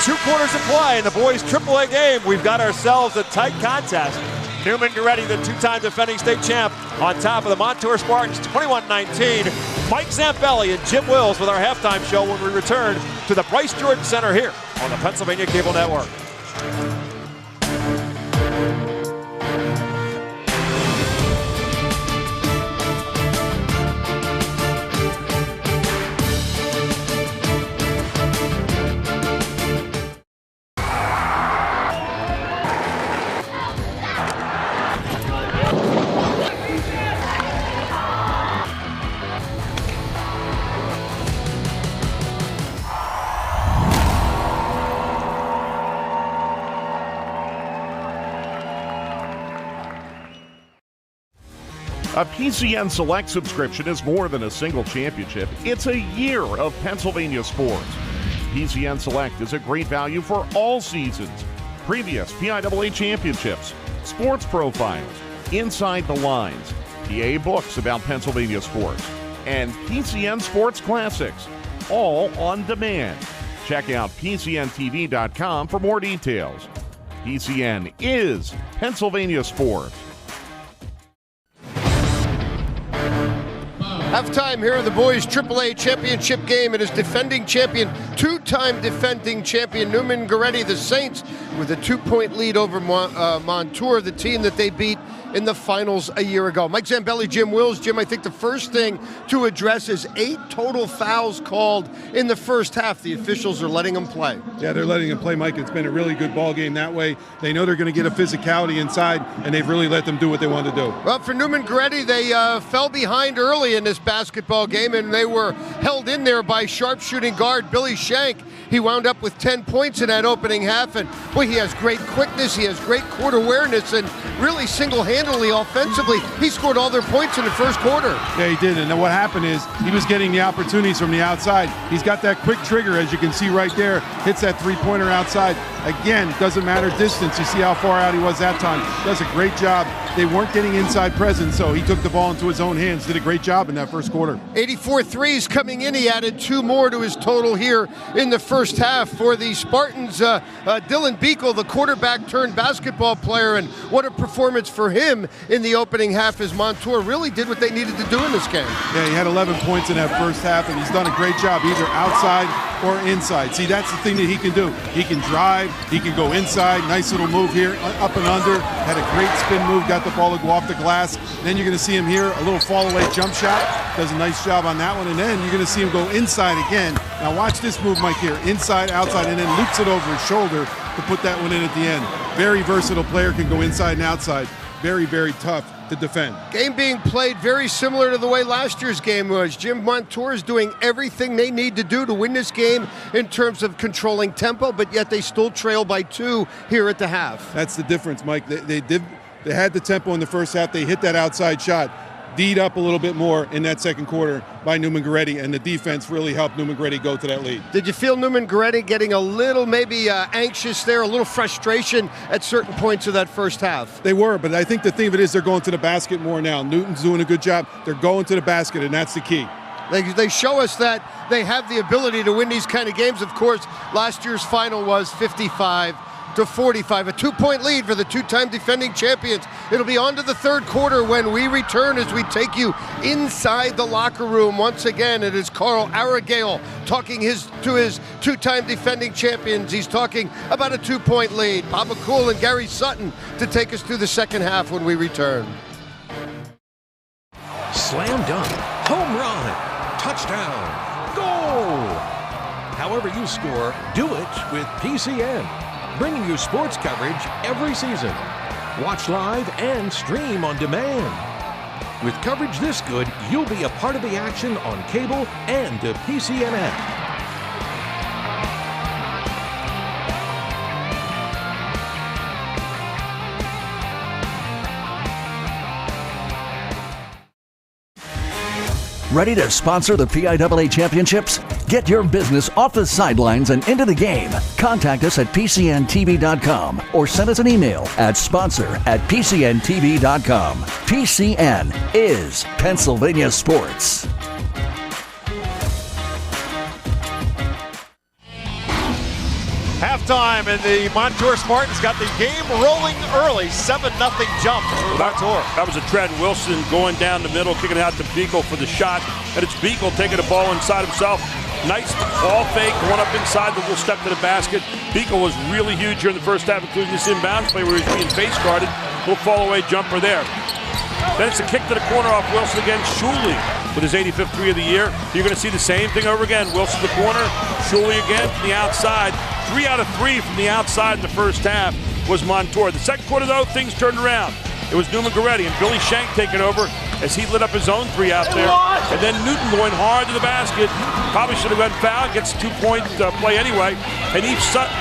2 quarters of play in the boys' AAA game, we've got ourselves a tight contest. Neumann Goretti, the 2-time defending state champ, on top of the Montour Spartans, 21-19. Mike Zambelli and Jim Wills with our halftime show when we return to the Bryce Jordan Center here on the Pennsylvania Cable Network. A PCN Select subscription is more than a single championship. It's a year of Pennsylvania sports. PCN Select is a great value for all seasons. Previous PIAA championships, sports profiles, inside the lines, PIAA books about Pennsylvania sports, and PCN Sports Classics, all on demand. Check out PCNTV.com for more details. PCN is Pennsylvania sports. Halftime here in the boys' AAA championship game. It is defending champion, 2-time defending champion Neumann Goretti, the Saints, with a 2-point lead over Montour, the team that they beat in the finals a year ago. Mike Zambelli, Jim Wills. Jim, I think the first thing to address is 8 total fouls called in the first half. The officials are letting them play. Yeah, they're letting them play, Mike. It's been a really good ball game that way. They know they're going to get a physicality inside, and they've really let them do what they want to do. Well, for Neumann Goretti, they fell behind early in this basketball game, and they were held in there by sharpshooting guard Billy Shank. He wound up with 10 points in that opening half, and boy, he has great quickness, he has great court awareness, and really single-handedly offensively, he scored all their points in the first quarter. Yeah, he did, and then what happened is he was getting the opportunities from the outside. He's got that quick trigger, as you can see right there, hits that three-pointer outside. Again, doesn't matter distance. You see how far out he was that time. Does a great job. They weren't getting inside presence, so he took the ball into his own hands, did a great job in that first quarter. 84 threes coming in. He added 2 more to his total here in the first half for the Spartans. Dylan Beagle, the quarterback turned basketball player, and what a performance for him in the opening half as Montour really did what they needed to do in this game. Yeah, he had 11 points in that first half, and he's done a great job either outside or inside. See, that's the thing that he can do. He can drive, he can go inside, nice little move here, up and under, had a great spin move, got the ball to go off the glass. Then you're going to see him here, a little fall away jump shot, does a nice job on that one, and then you're going to see him go inside again. Now watch this move, Mike, here, inside, outside, and then loops it over his shoulder to put that one in at the end. Very versatile player, can go inside and outside. Very, very tough to defend. Game being played very similar to the way last year's game was. Jim Montour is doing everything they need to do to win this game in terms of controlling tempo, but yet they still trail by 2 here at the half. That's the difference, Mike. They had the tempo in the first half. They hit that outside shot. D'd up a little bit more in that second quarter by Neumann Goretti, and the defense really helped Neumann Goretti go to that lead. Did you feel Neumann Goretti getting a little maybe anxious there, a little frustration at certain points of that first half? They were, but I think the thing of it is they're going to the basket more now. Newton's doing a good job. They're going to the basket, and that's the key. They show us that they have the ability to win these kind of games. Of course, last year's final was 55-45, a 2-point lead for the 2-time defending champions. It'll be on to the third quarter when we return as we take you inside the locker room. Once again, it is Carl Aragale talking to his 2-time defending champions. He's talking about a 2-point lead. Bob McCool and Gary Sutton to take us through the second half when we return. Slam dunk, home run, touchdown, goal! However you score, do it with PCN. Bringing you sports coverage every season. Watch live and stream on demand. With coverage this good, you'll be a part of the action on cable and to PCNN. Ready to sponsor the PIAA Championships? Get your business off the sidelines and into the game. Contact us at PCNTV.com or send us an email at sponsor@PCNTV.com. PCN is Pennsylvania Sports. Halftime, and the Montour Spartans got the game rolling early. 7-0 jump for Montour. That was a Trent Wilson going down the middle, kicking it out to Beagle for the shot. And it's Beagle taking the ball inside himself. Nice ball fake, going up inside the little step to the basket. Beagle was really huge here in the first half, including this inbounds play where he's being face guarded. Little fall away jumper there. Then it's a kick to the corner off Wilson again. Shuley with his 85th three of the year. You're going to see the same thing over again. Wilson the corner, Shuley again from the outside. 3 out of 3 from the outside in the first half was Montour. The second quarter, though, things turned around. It was Neumann Goretti and Billy Shank taking over as he lit up his own 3 out there. And then Newton going hard to the basket. Probably should have gotten fouled. Gets a 2-point play anyway. And Eve Sutton,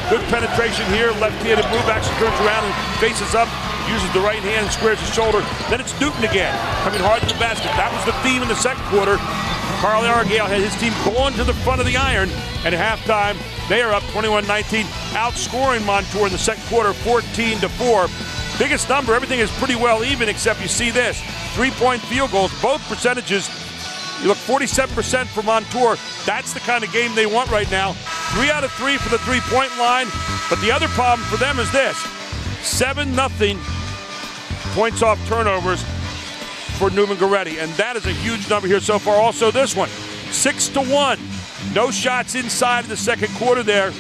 good penetration here. Left-handed move, actually turns around and faces up. Uses the right hand and squares his shoulder. Then it's Newton again, coming hard to the basket. That was the theme in the second quarter. Carl Argale had his team going to the front of the iron. And at halftime, they are up 21-19, outscoring Montour in the second quarter, 14-4. Biggest number, everything is pretty well even, except you see this. 3-point field goals, both percentages. You look 47% for Montour. That's the kind of game they want right now. 3 out of 3 for the 3-point line. But the other problem for them is this. 7-0 points off turnovers for Neumann Goretti, and that is a huge number here so far. Also this one, 6-1. No shots inside the second quarter there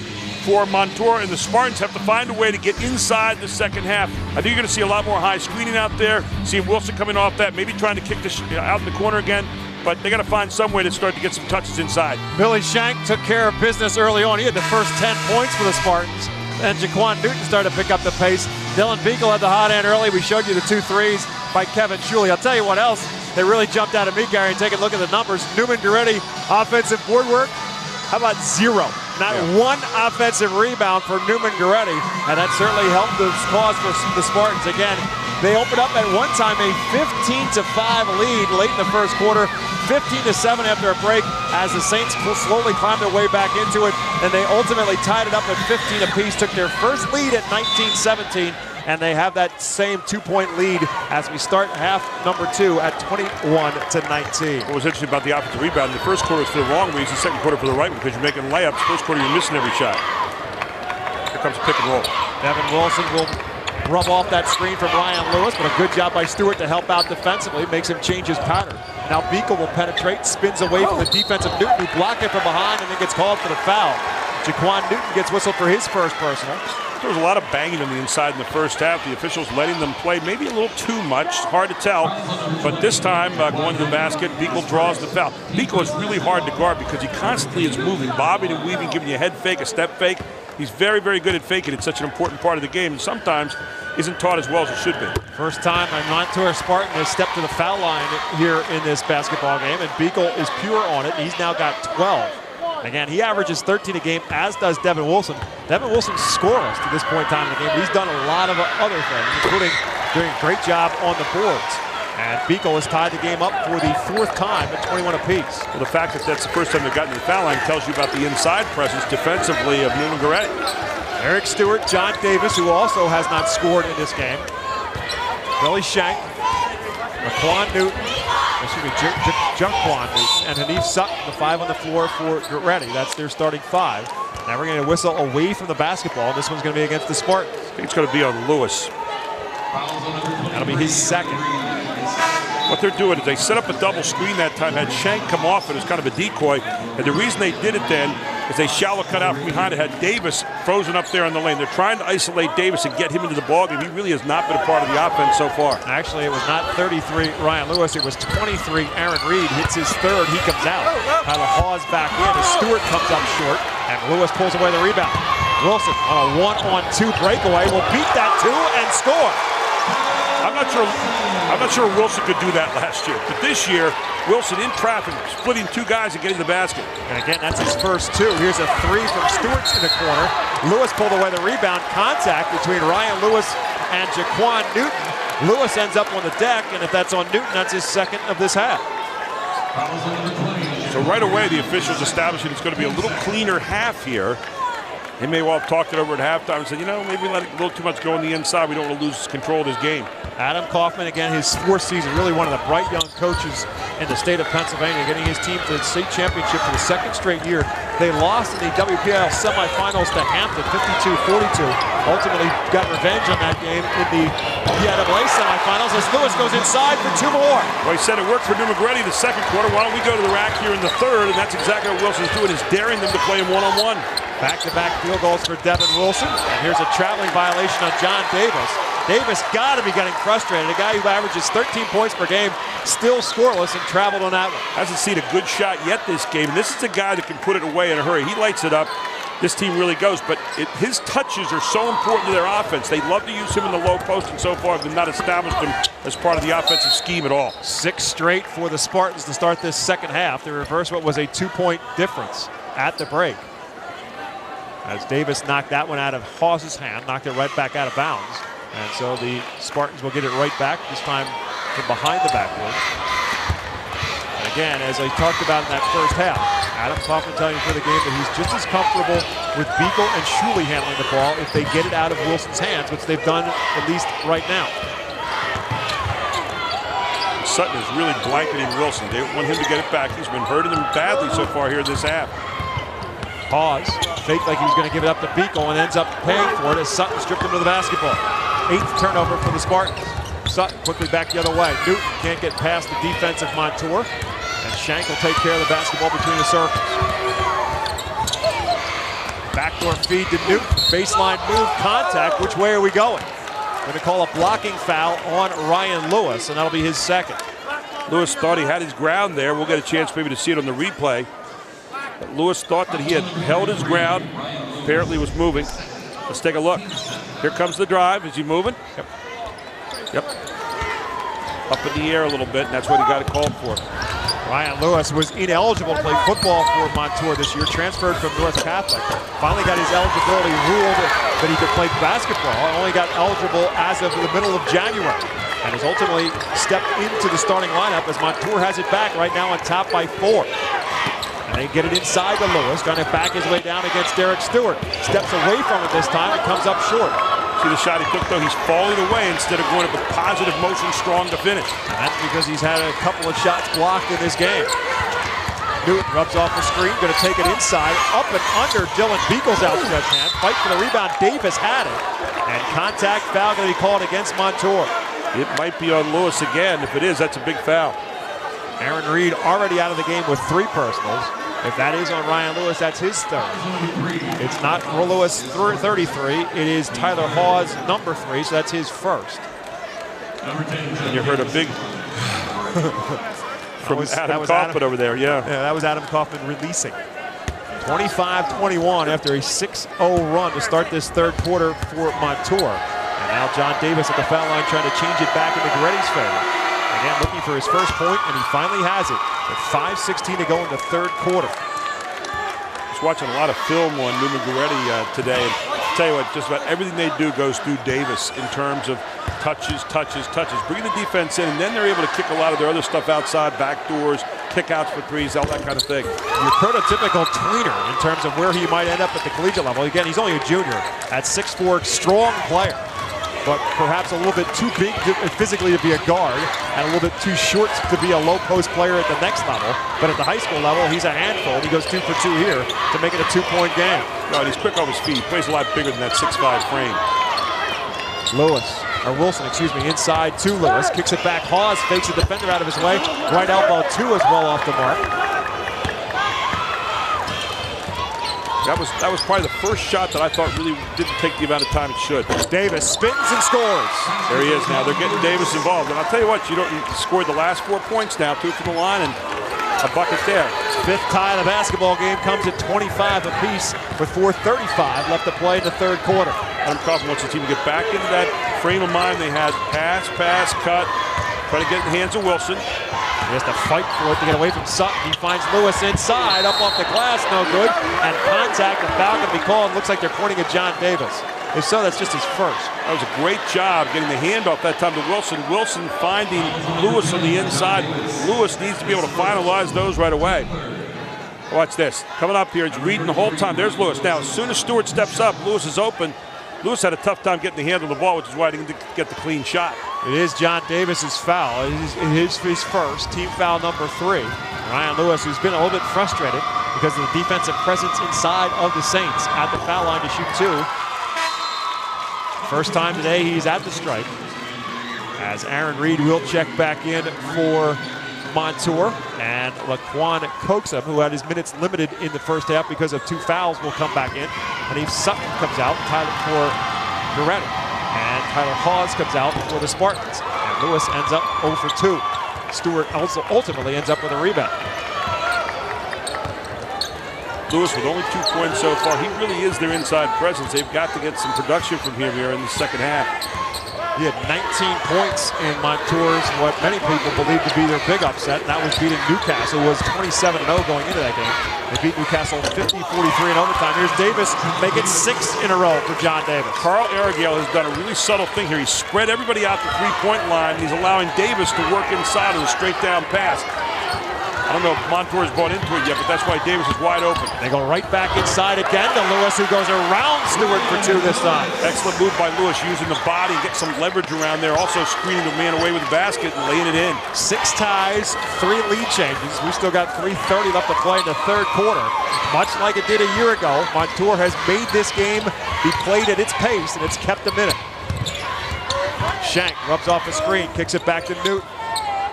for Montour, and the Spartans have to find a way to get inside the second half. I think you're going to see a lot more high screening out there. See Wilson coming off that, maybe trying to kick out in the corner again, but they got to find some way to start to get some touches inside. Billy Shank took care of business early on. He had the first 10 points for the Spartans. And Jaquan Newton started to pick up the pace. Dylan Beagle had the hot hand early. We showed you the 2 threes by Kevin Shuley. I'll tell you what else they really jumped out at me, Gary, and take a look at the numbers. Neumann Goretti, offensive board work. How about 0? Not one offensive rebound for Neumann Goretti, and that certainly helped the cause for the Spartans. Again, they opened up at one time a 15-5 lead late in the first quarter, 15-7 after a break as the Saints slowly climbed their way back into it, and they ultimately tied it up at 15 apiece, took their first lead at 19-17, and they have that same 2-point lead as we start half number 2 at 21-19. What was interesting about the offensive rebound, in the first quarter was for the wrong reason, second quarter for the right one, because you're making layups. First quarter, you're missing every shot. Here comes a pick and roll. Devin Wilson will rub off that screen from Ryan Lewis, but a good job by Stewart to help out defensively, makes him change his pattern. Now Beagle will penetrate, spins away from the defensive Newton, who blocked it from behind and then gets called for the foul. Jaquan Newton gets whistled for his first personal. There was a lot of banging on the inside in the first half. The officials letting them play maybe a little too much. Hard to tell. But this time, going to the basket, Beagle draws the foul. Beagle is really hard to guard because he constantly is moving, bobbing and weaving, giving you a head fake, a step fake. He's very, very good at faking. It's such an important part of the game, and sometimes isn't taught as well as it should be. First time a Montour Spartan has stepped to the foul line here in this basketball game, and Beagle is pure on it. He's now got 12. Again, he averages 13 a game, as does Devin Wilson. Devin Wilson's scoreless to this point in time in the game. He's done a lot of other things, including doing a great job on the boards. And Beagle has tied the game up for the 4th time at 21 apiece. Well, the fact that that's the first time they've gotten to the foul line tells you about the inside presence defensively of Neumann Goretti. Eric Stewart, John Davis, who also has not scored in this game. Billy Shank, Jaquan Newton, and Hanif Sutton, the 5 on the floor for Goretti. That's their starting 5. Now we're going to whistle away from the basketball, and this one's going to be against the Spartans. I think it's going to be on Lewis. That'll be his second. What they're doing is they set up a double screen that time, had Shank come off it as kind of a decoy, and the reason they did it then is they shallow cut out from behind. It had Davis frozen up there in the lane. They're trying to isolate Davis and get him into the ballgame. He really has not been a part of the offense so far. Actually, it was not 33 Ryan Lewis. It was 23 Aaron Reed. Hits his 3rd. He comes out. Tyler Hawes back in as Stewart comes up short, and Lewis pulls away the rebound. Wilson on a 1-on-2 breakaway will beat that 2 and score. I'm not sure Wilson could do that last year. But this year, Wilson in traffic, splitting two guys and getting the basket. And again, that's his first two. Here's a three from Stewart's in the corner. Lewis pulled away the rebound. Contact between Ryan Lewis and Jaquan Newton. Lewis ends up on the deck, and if that's on Newton, that's his second of this half. So right away, the officials establishing it's going to be a little cleaner half here. They may well have talked it over at halftime and said, you know, maybe we let it a little too much go on the inside. We don't want to lose control of this game. Adam Kaufman, again, his fourth season, really one of the bright young coaches in the state of Pennsylvania, getting his team to the state championship for the second straight year. They lost in the WPIAA semifinals to Hampton, 52-42. Ultimately got revenge on that game in the PIAA semifinals as Lewis goes inside for two more. Well, he said it worked for Neumann in the second quarter. Why don't we go to the rack here in the third? And that's exactly what Wilson's doing, is daring them to play him one-on-one. Back-to-back field goals for Devin Wilson. And here's a traveling violation on John Davis. Davis got to be getting frustrated. A guy who averages 13 points per game, still scoreless, and traveled on that one. Hasn't seen a good shot yet this game. And this is a guy that can put it away in a hurry. He lights it up. This team really goes. But his touches are so important to their offense. They love to use him in the low post, and so far have not established him as part of the offensive scheme at all. 6 straight for the Spartans to start this second half. They reverse what was a 2-point difference at the break. As Davis knocked that one out of Hawes' hand, knocked it right back out of bounds. And so the Spartans will get it right back, this time from behind the backboard. And again, as I talked about in that first half, Adam Kaufman telling you for the game that he's just as comfortable with Beagle and Shuley handling the ball if they get it out of Wilson's hands, which they've done at least right now. Sutton is really blanketing Wilson. They want him to get it back. He's been hurting them badly so far here this half. Hawes faked like he was going to give it up to Beagle and ends up paying for it as Sutton stripped him of the basketball. 8th turnover for the Spartans. Sutton quickly back the other way. Newton can't get past the defense of Montour. And Shank will take care of the basketball between the circles. Backdoor feed to Newton. Baseline move, contact. Which way are we going? Going to call a blocking foul on Ryan Lewis, and that'll be his second. Lewis thought he had his ground there. We'll get a chance maybe to see it on the replay. But Lewis thought that he had held his ground. Apparently was moving. Let's take a look. Here comes the drive. Is he moving? Yep. Up in the air a little bit, and that's what he got it called for. Ryan Lewis was ineligible to play football for Montour this year, transferred from North Catholic. Finally got his eligibility ruled that he could play basketball. Only got eligible as of the middle of January, and has ultimately stepped into the starting lineup as Montour has it back right now on top by 4. And they get it inside to Lewis, trying to back his way down against Derek Stewart. Steps away from it this time and comes up short. See the shot he took, though? He's falling away instead of going up with positive motion, strong to finish. And that's because he's had a couple of shots blocked in this game. Newton rubs off the screen, going to take it inside, up and under Dylan Beagle's outstretched hand. Fight for the rebound, Davis had it. And contact foul going to be called against Montour. It might be on Lewis again. If it is, that's a big foul. Aaron Reed already out of the game with 3 personals. If that is on Ryan Lewis, that's his third. It's not for Lewis 33. It is Tyler Hawes, number 3, so that's his first. And you heard a big from Adam Kaufman over there, yeah. That was Adam Kaufman releasing. 25-21 after a 6-0 run to start this third quarter for Montour. And now John Davis at the foul line trying to change it back into Goretti's favor. Again, looking for his first point, and he finally has it. With 5:16 to go in the third quarter. Just watching a lot of film on Neumann Goretti today. And I'll tell you what, just about everything they do goes through Davis in terms of touches. Bringing the defense in, and then they're able to kick a lot of their other stuff outside, backdoors, kickouts for threes, all that kind of thing. Your prototypical tweener in terms of where he might end up at the collegiate level. Again, he's only a junior. At 6'4", strong player, but perhaps a little bit too big physically to be a guard and a little bit too short to be a low-post player at the next level. But at the high school level, he's a handful. He goes 2 for 2 here to make it a 2-point game. No, he's quick off his feet. He plays a lot bigger than that 6'5" frame. Wilson, inside to Lewis. Kicks it back. Hawes fakes a defender out of his way. Right elbow, 2 is well off the mark. That was probably the first shot that I thought really didn't take the amount of time it should. Davis spins and scores. There he is now. They're getting Davis involved. And I'll tell you what, you scored the last 4 points now, 2 from the line and a bucket there. 5th tie of the basketball game comes at 25 apiece with 4:35 left to play in the third quarter. Adam Kaufman wants the team to get back into that frame of mind. They had pass, cut, try to get in the hands of Wilson. He has to fight for it to get away from Sutton. He finds Lewis inside, up off the glass, no good. And contact, and foul can be called. Looks like they're pointing at John Davis. If so, that's just his first. That was a great job getting the handoff that time to Wilson. Wilson finding Lewis on the inside. Lewis needs to be able to finalize those right away. Watch this. Coming up here, he's reading the whole time. There's Lewis. Now, as soon as Stewart steps up, Lewis is open. Lewis had a tough time getting the handle of the ball, which is why he didn't get the clean shot. It is John Davis's foul. It is his first, team foul number 3. Ryan Lewis, who's been a little bit frustrated because of the defensive presence inside of the Saints at the foul line to shoot 2. First time today he's at the stripe. As Aaron Reed will check back in for Montour, and Laquan Coaxum, who had his minutes limited in the first half because of 2 fouls, will come back in. And Eve Sutton comes out for Goretti. And Tyler Hawes comes out for the Spartans. And Lewis ends up 0 for 2. Stewart also ultimately ends up with a rebound. Lewis with only 2 points so far. He really is their inside presence. They've got to get some production from him here in the second half. He had 19 points in Montour's, what many people believe to be their big upset. And that was beating Newcastle, who was 27-0 going into that game. They beat Newcastle 50-43 in overtime. Here's Davis, make it 6 in a row for John Davis. Carl Arigale has done a really subtle thing here. He's spread everybody out the 3-point line, and he's allowing Davis to work inside on a straight down pass. I don't know if Montour's bought into it yet, but that's why Davis is wide open. They go right back inside again to Lewis, who goes around Stewart for 2 this time. Excellent move by Lewis, using the body, get some leverage around there, also screening the man away with the basket and laying it in. 6 ties, 3 lead changes. We still got 3:30 left to play in the third quarter. Much like it did a year ago, Montour has made this game be played at its pace, and it's kept them in it. Shank rubs off the screen, kicks it back to Newton.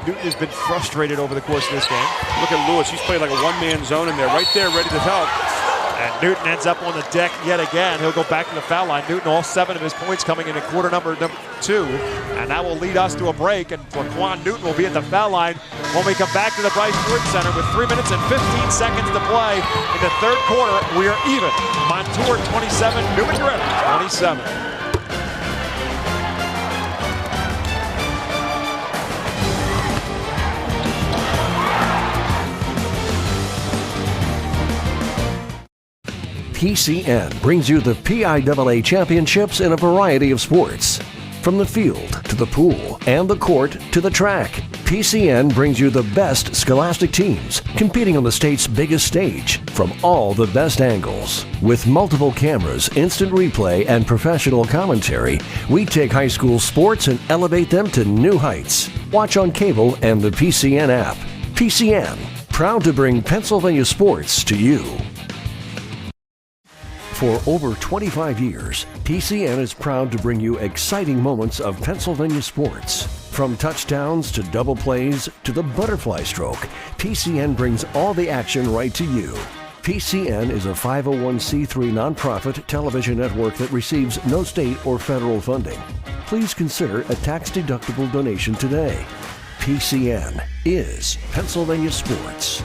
Newton has been frustrated over the course of this game. Look at Lewis. He's played like a one-man zone in there, right there, ready to help. And Newton ends up on the deck yet again. He'll go back to the foul line. Newton, all 7 of his points coming in quarter number 2. And that will lead us to a break. And Laquan Newton will be at the foul line when we come back to the Bryce Ford Center with 3 minutes and 15 seconds to play. In the third quarter, we are even. Montour 27, Neumann 27. PCN brings you the PIAA championships in a variety of sports. From the field to the pool and the court to the track, PCN brings you the best scholastic teams competing on the state's biggest stage from all the best angles. With multiple cameras, instant replay, and professional commentary, we take high school sports and elevate them to new heights. Watch on cable and the PCN app. PCN, proud to bring Pennsylvania sports to you. For over 25 years, PCN is proud to bring you exciting moments of Pennsylvania sports. From touchdowns to double plays to the butterfly stroke, PCN brings all the action right to you. PCN is a 501c3 nonprofit television network that receives no state or federal funding. Please consider a tax-deductible donation today. PCN is Pennsylvania sports.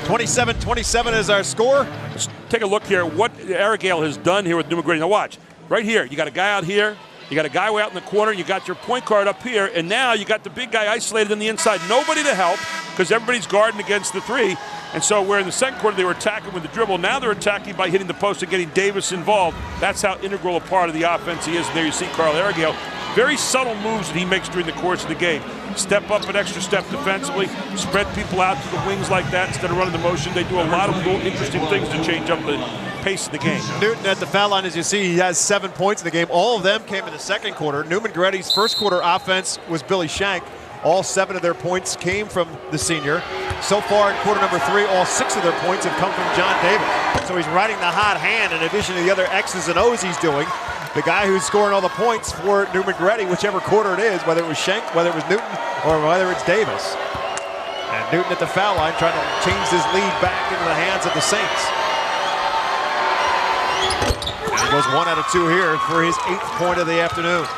27-27 is our score. Let's take a look here at what Arigale has done here with Neumann Goretti. Now watch, right here, you got a guy out here, you got a guy way out in the corner, you got your point guard up here, and now you got the big guy isolated on the inside. Nobody to help because everybody's guarding against the 3. And so where in the second quarter they were attacking with the dribble, now they're attacking by hitting the post and getting Davis involved. That's how integral a part of the offense he is. And there you see Carl Arigale. Very subtle moves that he makes during the course of the game. Step up an extra step defensively, spread people out to the wings like that instead of running the motion. They do a lot of little interesting things to change up the pace of the game. Newton at the foul line, as you see, he has 7 points in the game. All of them came in the second quarter. Neumann Goretti's first quarter offense was Billy Shank. All 7 of their points came from the senior. So far in quarter number 3, all 6 of their points have come from John Davis. So he's riding the hot hand in addition to the other X's and O's he's doing. The guy who's scoring all the points for Neumann Goretti, whichever quarter it is, whether it was Shank, whether it was Newton, or whether it's Davis. And Newton at the foul line trying to change his lead back into the hands of the Saints. And he goes 1 out of 2 here for his 8th point of the afternoon.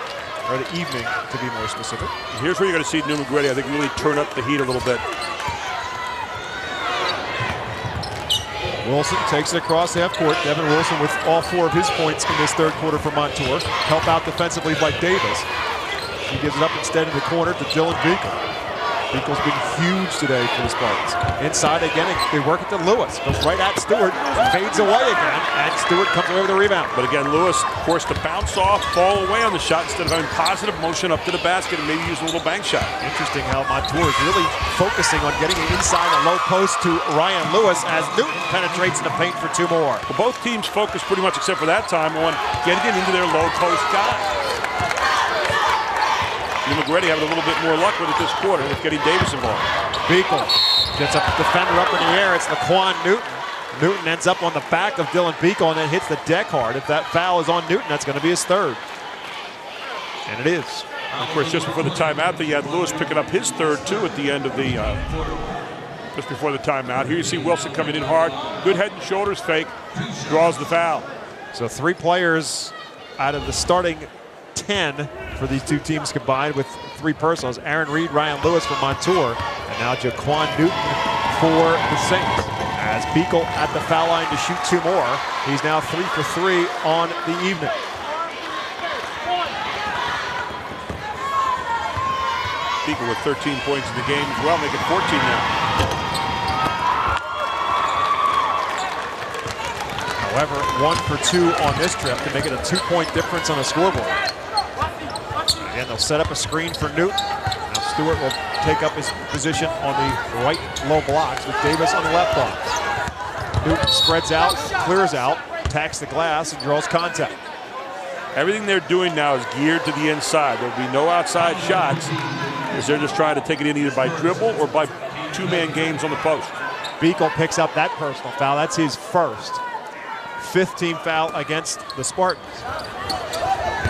or the evening to be more specific. Here's where you're going to see Neumann Goretti, I think, really turn up the heat a little bit. Wilson takes it across half court. Devin Wilson with all 4 of his points in this third quarter for Montour. Help out defensively by Davis. He gives it up instead in the corner to Dylan Beekle. Beekle's been huge today for the Spartans. Inside again, they work it to Lewis. Goes right at Stewart, fades away again, and Stewart comes away with a rebound. But again, Lewis forced to bounce off, fall away on the shot instead of having positive motion up to the basket and maybe use a little bank shot. Interesting how Montour is really focusing on getting it inside a low post to Ryan Lewis as Newton penetrates in the paint for 2 more. Well, both teams focused pretty much, except for that time, on getting it into their low post guy. Neumann Goretti having a little bit more luck with it this quarter with getting Davis involved. Beekle gets a defender up in the air. It's Laquan Newton. Newton ends up on the back of Dylan Beekle and then hits the deck hard. If that foul is on Newton, that's going to be his 3rd. And it is. Of course, just before the timeout, you had Lewis picking up his 3rd, too, at the end of the, just before the timeout. Here you see Wilson coming in hard. Good head and shoulders fake. Draws the foul. So 3 players out of the starting 10 for these 2 teams combined with 3 personals. Aaron Reed, Ryan Lewis for Montour, and now Jaquan Newton for the Saints. As Beekle at the foul line to shoot 2 more. He's now 3 for 3 on the evening. Beekle with 13 points in the game as well, making 14 now. However, 1 for 2 on this trip to make it a 2-point difference on the scoreboard. Again, they'll set up a screen for Newton. Now Stewart will take up his position on the right low blocks with Davis on the left block. Newton spreads out, clears out, attacks the glass, and draws contact. Everything they're doing now is geared to the inside. There'll be no outside shots, because they're just trying to take it in either by dribble or by 2-man games on the post. Beekle picks up that personal foul. That's his 1st. 5th team foul against the Spartans.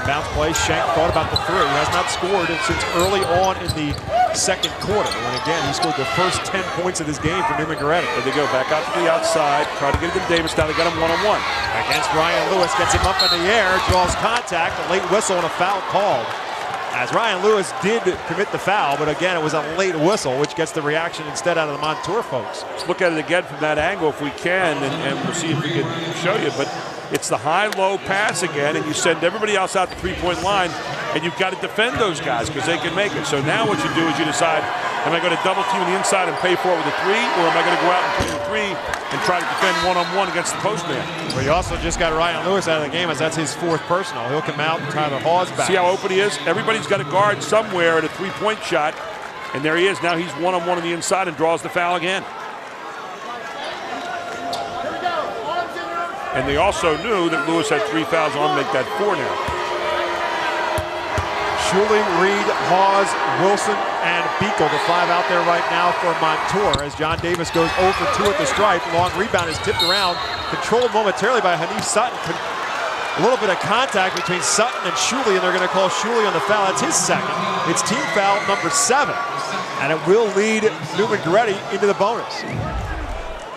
Bounce play, Schenk thought about the 3. He has not scored since early on in the 2nd quarter, when again he scored the first 10 points of this game for Neumann Goretti. There they go, back out to the outside, try to get it to Davis. Now they got him one-on-one. Against Ryan Lewis, gets him up in the air, draws contact, a late whistle and a foul called. As Ryan Lewis did commit the foul, but again it was a late whistle, which gets the reaction instead out of the Montour folks. Let's look at it again from that angle if we can, and we'll see if we can show you. But it's the high-low pass again, and you send everybody else out the 3-point line, and you've got to defend those guys because they can make it. So now what you do is you decide, am I going to double team on the inside and pay for it with a 3, or am I going to go out and play the 3 and try to defend one-on-one against the postman? Well, you also just got Ryan Lewis out of the game, as that's his 4th personal. He'll come out and Tyler Hawes back. See how open he is? Everybody's got a guard somewhere at a 3-point shot, and there he is. Now he's one-on-one on the inside and draws the foul again. And they also knew that Lewis had 3 fouls on, make that 4 now. Shuley, Reed, Hawes, Wilson, and Beekle, the 5 out there right now for Montour, as John Davis goes 0 for 2 at the stripe. Long rebound is tipped around, controlled momentarily by Hanif Sutton. A little bit of contact between Sutton and Shuley, and they're going to call Shuley on the foul. That's his 2nd. It's team foul number 7, and it will lead Neumann Goretti into the bonus.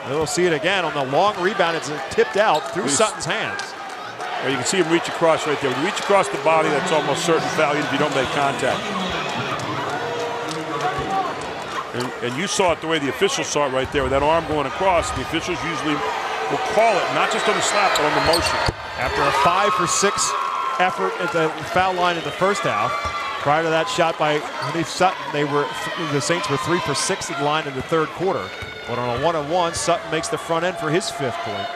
We'll see it again on the long rebound. It's tipped out through Sutton's hands. Well, you can see him reach across right there. When you reach across the body, that's almost certain foul if you don't make contact. And you saw it the way the officials saw it right there with that arm going across. The officials usually will call it, not just on the slap, but on the motion. After a 5 for 6 effort at the foul line in the first half, prior to that shot by Hanif Sutton, the Saints were 3 for 6 at the line in the 3rd quarter. But on a 1-on-1, Sutton makes the front end for his 5th point.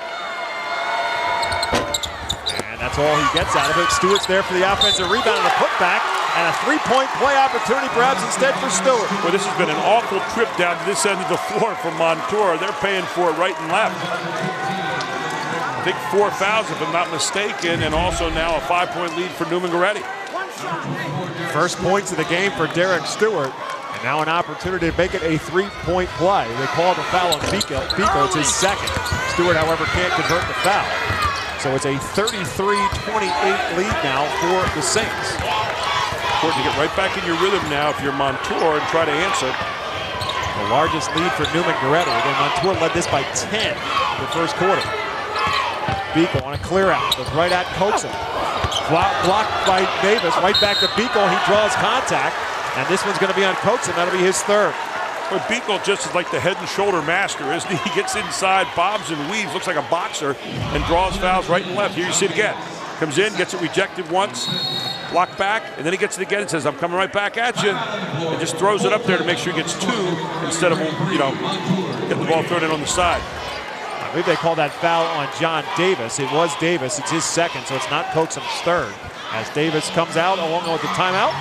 And that's all he gets out of it. Stewart's there for the offensive rebound and a putback, and a 3-point play opportunity perhaps instead for Stewart. Well, this has been an awful trip down to this end of the floor for Montour. They're paying for it right and left. I think 4 fouls, if I'm not mistaken, and also now a 5-point lead for Neumann Goretti. First points of the game for Derek Stewart. And now an opportunity to make it a 3-point play. They call the foul on Beekle. It's his 2nd. Stewart, however, can't convert the foul. So it's a 33-28 lead now for the Saints. Important to get right back in your rhythm now if you're Montour and try to answer. The largest lead for Neumann Goretti. Again, Montour led this by 10 in the first quarter. Beekle on a clear out. Goes right at Coaxum. Blocked by Davis, right back to Beagle. He draws contact, and this one's going to be on Coaxum. That'll be his third. But Beagle just is like the head and shoulder master, isn't he? He gets inside, bobs and weaves, looks like a boxer, and draws fouls right and left. Here you see it again. Comes in, gets it rejected once, blocked back, and then he gets it again and says, I'm coming right back at you. And just throws it up there to make sure he gets two instead of, getting the ball thrown in on the side. I believe they called that foul on John Davis. It was Davis. It's his second, so it's not Coaxum's third. As Davis comes out along with the timeout.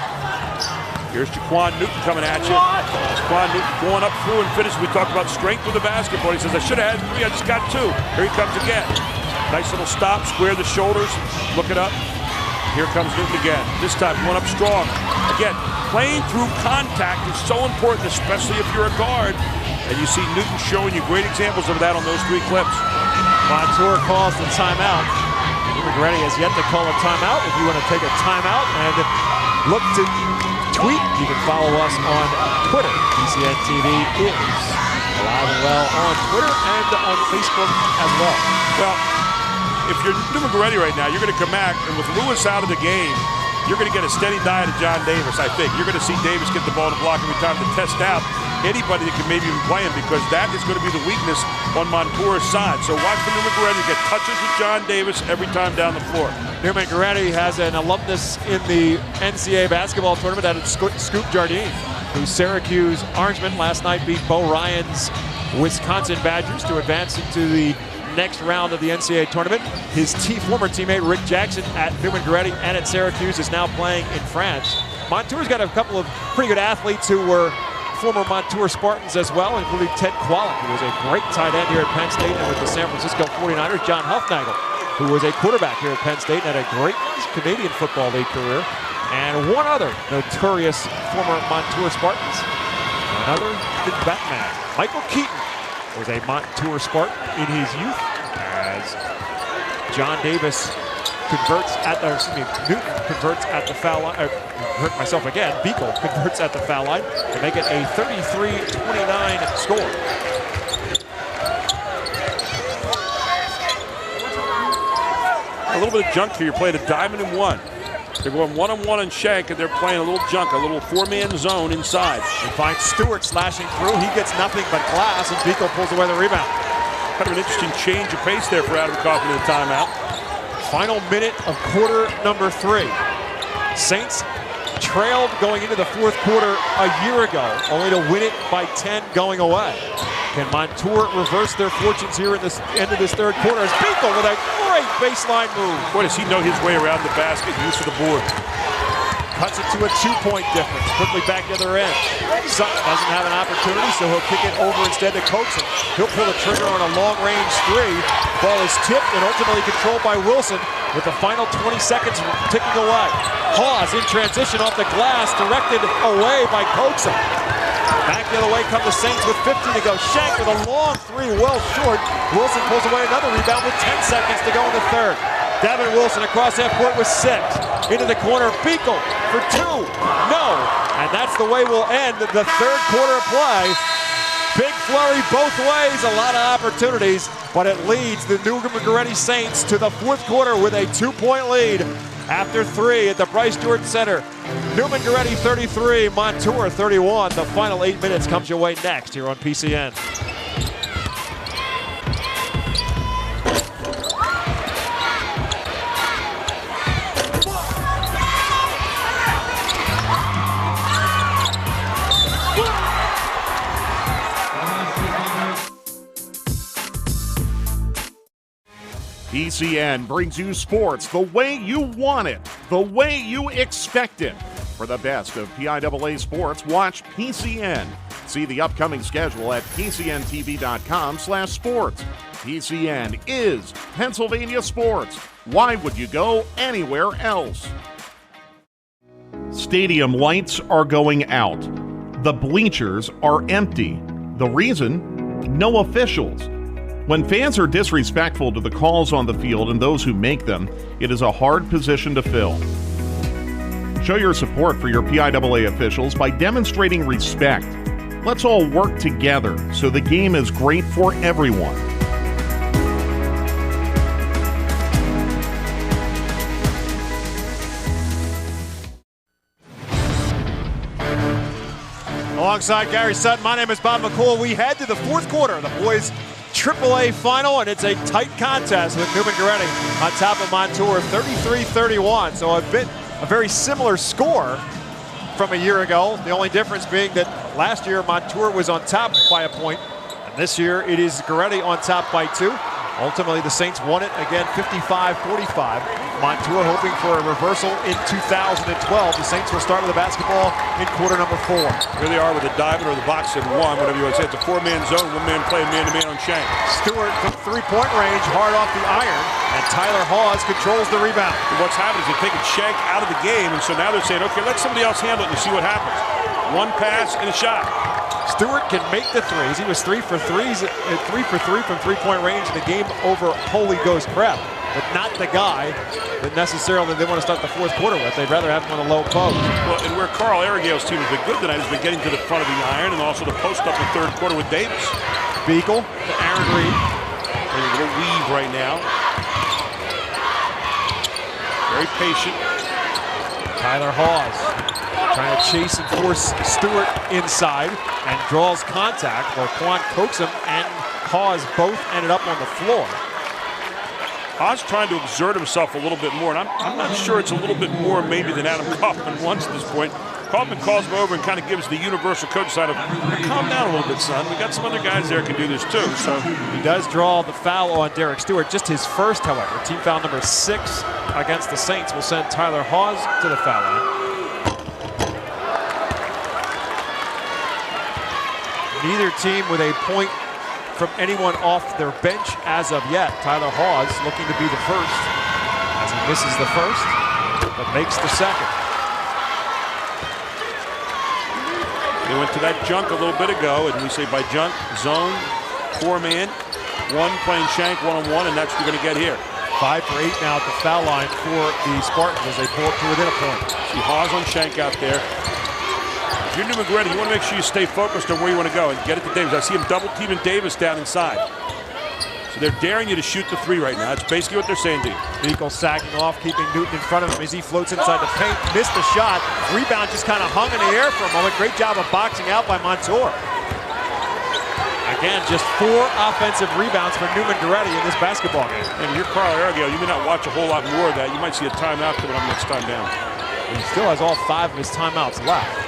Here's Jaquan Newton coming at you. Jaquan Newton going up through and finish. We talked about strength with the basketball. He says, I should have had three, I just got two. Here he comes again. Nice little stop, square the shoulders, look it up. Here comes Newton again. This time going up strong. Again, playing through contact is so important, especially if you're a guard. And you see Newton showing you great examples of that on those three clips. Montour calls the timeout. Goretti has yet to call a timeout. If you want to take a timeout and look to tweet, you can follow us on Twitter. PCN TV is alive and well on Twitter and on Facebook as well. Well, if you're Neumann Goretti right now, you're going to come back, and with Lewis out of the game, you're going to get a steady diet of John Davis, I think. You're going to see Davis get the ball in the block every time to test out anybody that can maybe even play him, because that is going to be the weakness on Montour's side. So watch for Neumann Goretti get touches with John Davis every time down the floor. Neumann Goretti has an alumnus in the NCAA basketball tournament out of Scoop Jardine, whose Syracuse Orangemen last night beat Bo Ryan's Wisconsin Badgers to advance into the next round of the NCAA tournament. His former teammate Rick Jackson at Neumann Goretti and at Syracuse is now playing in France. Montour's got a couple of pretty good athletes who were former Montour Spartans as well, including Ted Quallick, who was a great tight end here at Penn State and with the San Francisco 49ers. John Huffnagel, who was a quarterback here at Penn State and had a great Canadian Football League career. And one other notorious former Montour Spartans, another Batman, Michael Keaton, was a Montour Spartan in his youth, as John Davis converts at the, Newton converts at the foul line. Hurt myself again. Beagle converts at the foul line to make it a 33-29 score. A little bit of junk here. You're playing a diamond and one. They're going one-on-one on Shank, and they're playing a little junk, a little four-man zone inside. They find Stewart slashing through. He gets nothing but glass, and Beagle pulls away the rebound. Kind of an interesting change of pace there for Adam Kaufman in the timeout. Final minute of quarter number 3. Saints trailed going into the fourth quarter a year ago, only to win it by 10 going away. Can Montour reverse their fortunes here at the end of this third quarter? As Beagle with a great baseline move. Boy, does he know his way around the basket, use of the board. Cuts it to a 2-point difference. Quickly back to the other end. Sutton doesn't have an opportunity, so he'll kick it over instead to Coaxum. He'll pull the trigger on a long-range 3. Ball is tipped and ultimately controlled by Wilson with the final 20 seconds ticking away. Hawes in transition off the glass, directed away by Coaxum. Back the other way come the Saints with 15 to go. Shank with a long 3, well short. Wilson pulls away another rebound with 10 seconds to go in the third. Devin Wilson across that court with 6. Into the corner, Beagle for 2. No. And that's the way we'll end the third quarter of play. Big flurry both ways, a lot of opportunities, but it leads the Neumann Goretti Saints to the fourth quarter with a 2-point lead after 3 at the Bryce Jordan Center. Neumann Goretti 33, Montour 31. The final 8 minutes comes your way next here on PCN. PCN brings you sports the way you want it, the way you expect it. For the best of PIAA sports, watch PCN. See the upcoming schedule at pcntv.com/sports. PCN is Pennsylvania sports. Why would you go anywhere else? Stadium lights are going out. The bleachers are empty. The reason? No officials. When fans are disrespectful to the calls on the field and those who make them, it is a hard position to fill. Show your support for your PIAA officials by demonstrating respect. Let's all work together so the game is great for everyone. Alongside Gary Sutton, my name is Bob McCool. We head to the fourth quarter of the boys' AAA final, and it's a tight contest with Neumann Goretti on top of Montour, 33-31. So a very similar score from a year ago. The only difference being that last year Montour was on top by a point, and this year it is Goretti on top by 2. Ultimately, the Saints won it again, 55-45. Montour hoping for a reversal in 2012. The Saints will start with the basketball in quarter number 4. Here they are with the diamond or the box in 1, whatever you want to say. It's a 4-man zone, 1-man playing man-to-man on Shank. Stewart from three-point range, hard off the iron, and Tyler Hawes controls the rebound. And what's happened is they've taken Shank out of the game, and so now they're saying, okay, let somebody else handle it and see what happens. 1 pass and a shot. Stewart can make the threes. He was 3 for 3 from three-point range in the game over Holy Ghost Prep, but not the guy that necessarily they want to start the fourth quarter with. They'd rather have him on a low post. Well, and where Carl Arragale's team has been good tonight has been getting to the front of the iron and also the post up in the third quarter with Davis. Beagle to Aaron Reed. There's a little weave right now. Very patient. Tyler Hawes trying to chase and force Stewart inside and draws contact where Quan pokes him and Hawes both ended up on the floor. Hawes trying to exert himself a little bit more, and I'm not sure it's a little bit more maybe than Adam Kaufman wants at this point. Kaufman calls him over and kind of gives the universal coach side of, calm down a little bit, son. We got some other guys there who can do this too. So he does draw the foul on Derek Stewart, just his first, however. Team foul number 6 against the Saints will send Tyler Hawes to the foul line. Neither team with a point from anyone off their bench as of yet. Tyler Hawes looking to be the first as he misses the first, but makes the second. They went to that junk a little bit ago, and we say by junk, zone, 4-man, 1 playing Shank one-on-one, and that's what you're going to get here. 5 for 8 now at the foul line for the Spartans as they pull up to within a point. See Hawes on Shank out there. If you're Neumann Goretti, you want to make sure you stay focused on where you want to go and get it to Davis. I see him double teaming Davis down inside. So they're daring you to shoot the 3 right now. That's basically what they're saying to you. Beagle sagging off, keeping Newton in front of him as he floats inside the paint. Missed the shot. Rebound just kind of hung in the air for a moment. Great job of boxing out by Montour. Again, just 4 offensive rebounds for Neumann Goretti in this basketball game. And if you're Carl Arragale, you may not watch a whole lot more of that. You might see a timeout coming up next time down. He still has all 5 of his timeouts left.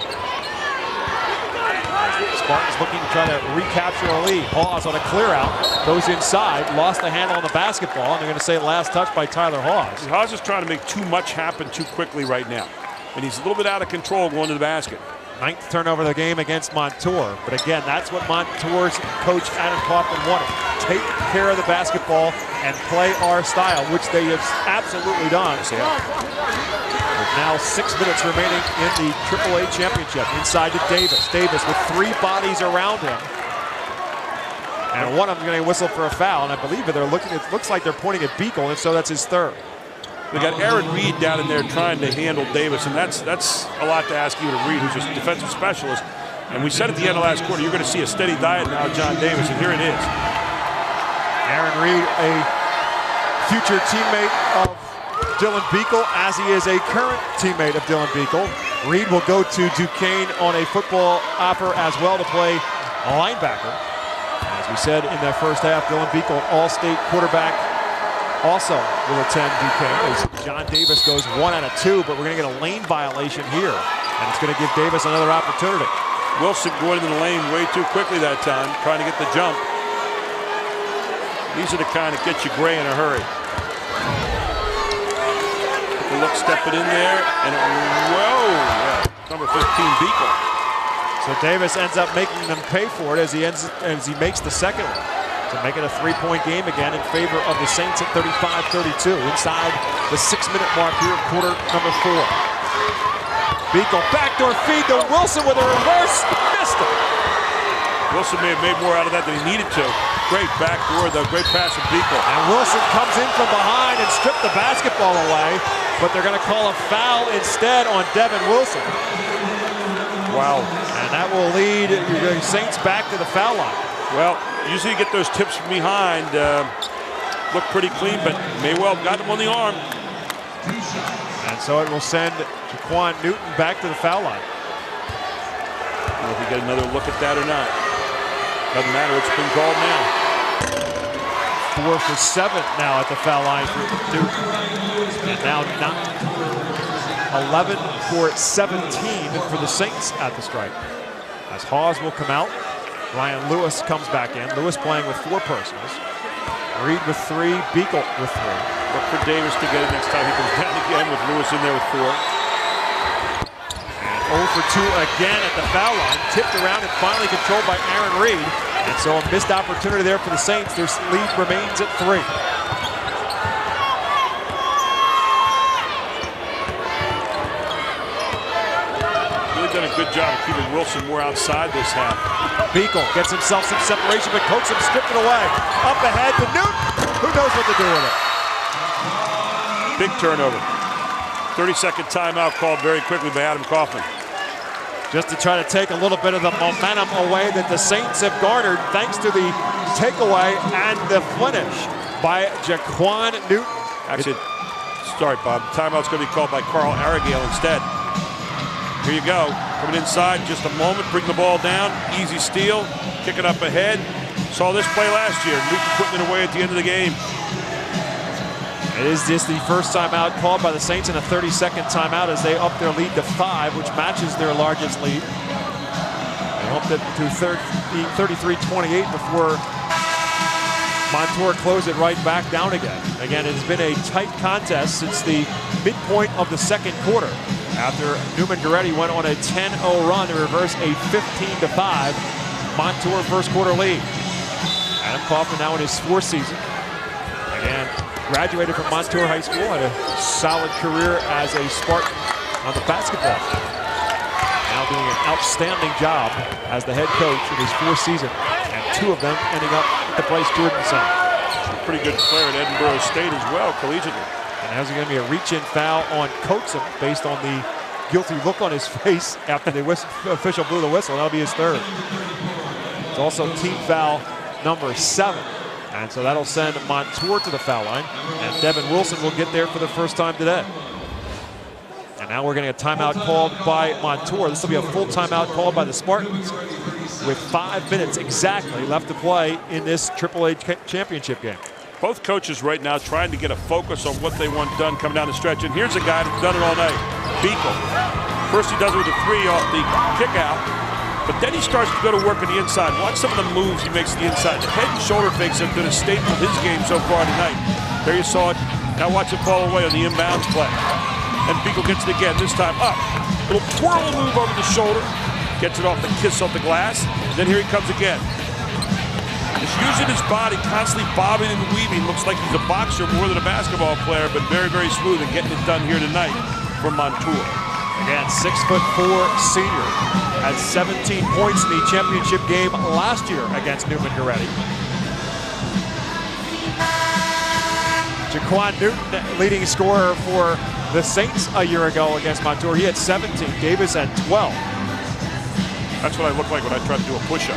Spartans looking to try to recapture a lead. Hawes on a clear out, goes inside, lost the handle on the basketball, and they're going to say last touch by Tyler Hawes. Hawes is trying to make too much happen too quickly right now, and he's a little bit out of control going to the basket. 9th turnover of the game against Montour, but again, that's what Montour's coach Adam Kaufman wanted. Take care of the basketball and play our style, which they have absolutely done. With now 6 minutes remaining in the AAA championship. Inside to Davis. Davis with 3 bodies around him. And one of them going to whistle for a foul. And I believe they're looking, it looks like they're pointing at Beagle, and so that's his 3rd. They got Aaron Reed down in there trying to handle Davis, and that's a lot to ask even of Reed, who's a defensive specialist. And we said at the end of last quarter, you're going to see a steady diet now of John Davis, and here it is. Aaron Reed, a future teammate of Dylan Beagle, as he is a current teammate of Dylan Beagle. Reed will go to Duquesne on a football offer as well to play a linebacker. As we said in the first half, Dylan Beagle, all-state quarterback, also will attend Duquesne as John Davis goes 1 out of 2, but we're going to get a lane violation here, and it's going to give Davis another opportunity. Wilson going into the lane way too quickly that time, trying to get the jump. These are the kind that get you gray in a hurry. The look stepping in there, and whoa, yeah, number 15, Beagle. So Davis ends up making them pay for it as he makes the second one. To make it a 3-point game again in favor of the Saints at 35-32. Inside the 6-minute mark here of quarter number 4. Beagle backdoor feed to Wilson with a reverse. Missed it. Wilson may have made more out of that than he needed to. Great backdoor, though. Great pass from Beagle. And Wilson comes in from behind and stripped the basketball away, but they're going to call a foul instead on Devin Wilson. Wow. And that will lead the Saints back to the foul line. Well, usually you get those tips from behind. Look pretty clean, but may well have gotten him on the arm. And so it will send Jaquan Newton back to the foul line. And if we get another look at that or not. Doesn't matter, it's been called now. 4 for 7 now at the foul line for Duke. And now 11 for 17 for the Saints at the stripe. As Hawes will come out, Ryan Lewis comes back in. Lewis playing with 4 personals. Reed with 3, Beagle with 3. Look for Davis to get it next time he comes down again with Lewis in there with 4. And 0 for 2 again at the foul line. Tipped around and finally controlled by Aaron Reed. And so a missed opportunity there for the Saints. Their lead remains at 3. Really done a good job of keeping Wilson more outside this half. Beagle gets himself some separation, but Coaxum stripped it away. Up ahead to Newton. Who knows what to do with it? Big turnover. 30-second timeout called very quickly by Adam Kaufman. Just to try to take a little bit of the momentum away that the Saints have garnered thanks to the takeaway and the finish by Jaquan Newton. Actually, sorry, Bob. Timeout's going to be called by Carl Aragale instead. Here you go. Coming inside, just a moment, bring the ball down. Easy steal, kick it up ahead. Saw this play last year. Newton putting it away at the end of the game. It is just the first timeout called by the Saints in a 30-second timeout as they up their lead to 5, which matches their largest lead. They upped it to 33-28 before Montour closed it right back down again. Again, it has been a tight contest since the midpoint of the second quarter. After Neumann Goretti went on a 10-0 run to reverse a 15-5 Montour first quarter lead. Adam Kaufman now in his 4th season. Again, graduated from Montour High School, had a solid career as a Spartan on the basketball field. Now doing an outstanding job as the head coach in his 4th season, and 2 of them ending up at the Bryce Jordan Center. Pretty good player at Edinburgh State as well, collegiately. And how's it going to be a reach-in foul on Coaxum based on the guilty look on his face after the official blew the whistle. That'll be his 3rd. It's also team foul number 7. And so that'll send Montour to the foul line. And Devin Wilson will get there for the first time today. And now we're getting a timeout called by Montour. This will be a full timeout called by the Spartans with 5 minutes exactly left to play in this PIAA championship game. Both coaches right now trying to get a focus on what they want done coming down the stretch. And here's a guy that's done it all night, Beagle. First he does it with a 3 off the kick out. But then he starts to go to work on the inside. Watch some of the moves he makes on the inside. The head and shoulder fakes have been a staple of his game so far tonight. There you saw it. Now watch it fall away on the inbounds play. And Beagle gets it again, this time up. Little twirl move over the shoulder. Gets it off the kiss off the glass. Then here he comes again. Just using his body, constantly bobbing and weaving. Looks like he's a boxer more than a basketball player, but very, very smooth and getting it done here tonight from Montour. Again, 6'4" senior. Had 17 points in the championship game last year against Neumann Goretti. Jaquan Newton, leading scorer for the Saints a year ago against Montour. He had 17. Davis had 12. That's what I look like when I try to do a push-up.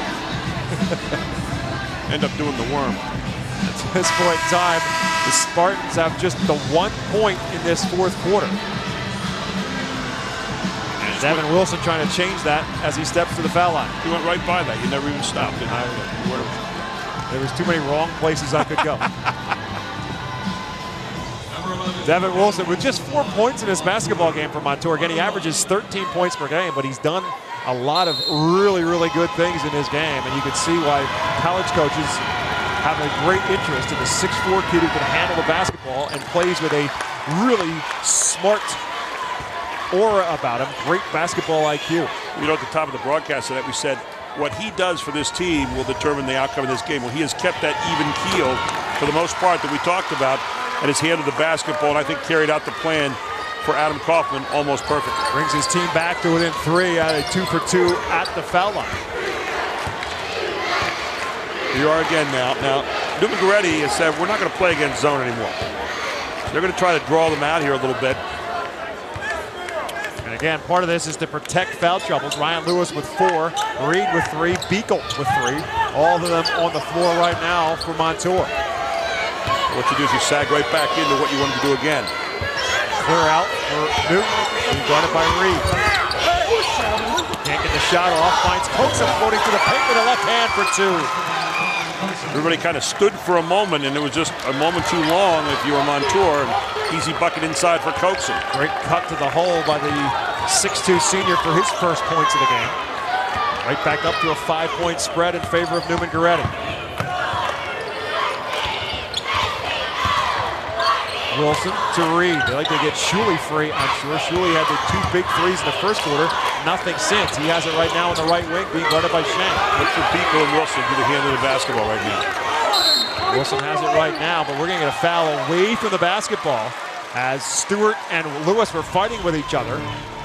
End up doing the worm. At this point in time, the Spartans have just the 1 point in this 4th quarter. And Devin Wilson trying to change that as he steps to the foul line. He went right by that. He never even stopped. There was too many wrong places I could go. Devin Wilson with just 4 points in this basketball game for Montour. Again, he averages 13 points per game, but he's done a lot of really, really good things in his game. And you can see why college coaches have a great interest in the 6'4" kid who can handle the basketball and plays with a really smart aura about him. Great basketball IQ. You know, at the top of the broadcast that we said, what he does for this team will determine the outcome of this game. Well, he has kept that even keel for the most part that we talked about and has handled the basketball and I think carried out the plan for Adam Kaufman almost perfectly. Brings his team back to within 3 out of 2 for 2 at the foul line. We are again now. Now, Neumann Goretti has said we're not going to play against zone anymore. So they're going to try to draw them out here a little bit. And again, part of this is to protect foul troubles. Ryan Lewis with 4, Reed with 3, Beagle with 3. All of them on the floor right now for Montour. What you do is you sag right back into what you wanted to do again. Clear out for Newton, and got it by Reed. Can't get the shot off. Finds Coaxum floating to the paint with a left hand for two. Everybody kind of stood for a moment, and it was just a moment too long if you were Montour. Easy bucket inside for Coaxum. Great cut to the hole by the 6'2 senior for his first points of the game. Right back up to a 5-point spread in favor of Neumann Goretti. Wilson to Reed. They like to get Shuley free, I'm sure. Shuley had the 2 big threes in the first quarter. Nothing since. He has it right now on the right wing, being guarded by Shank. Look for Beagle and Wilson to the hand of the basketball right now. Wilson has it right now, but we're going to get a foul away from the basketball as Stewart and Lewis were fighting with each other.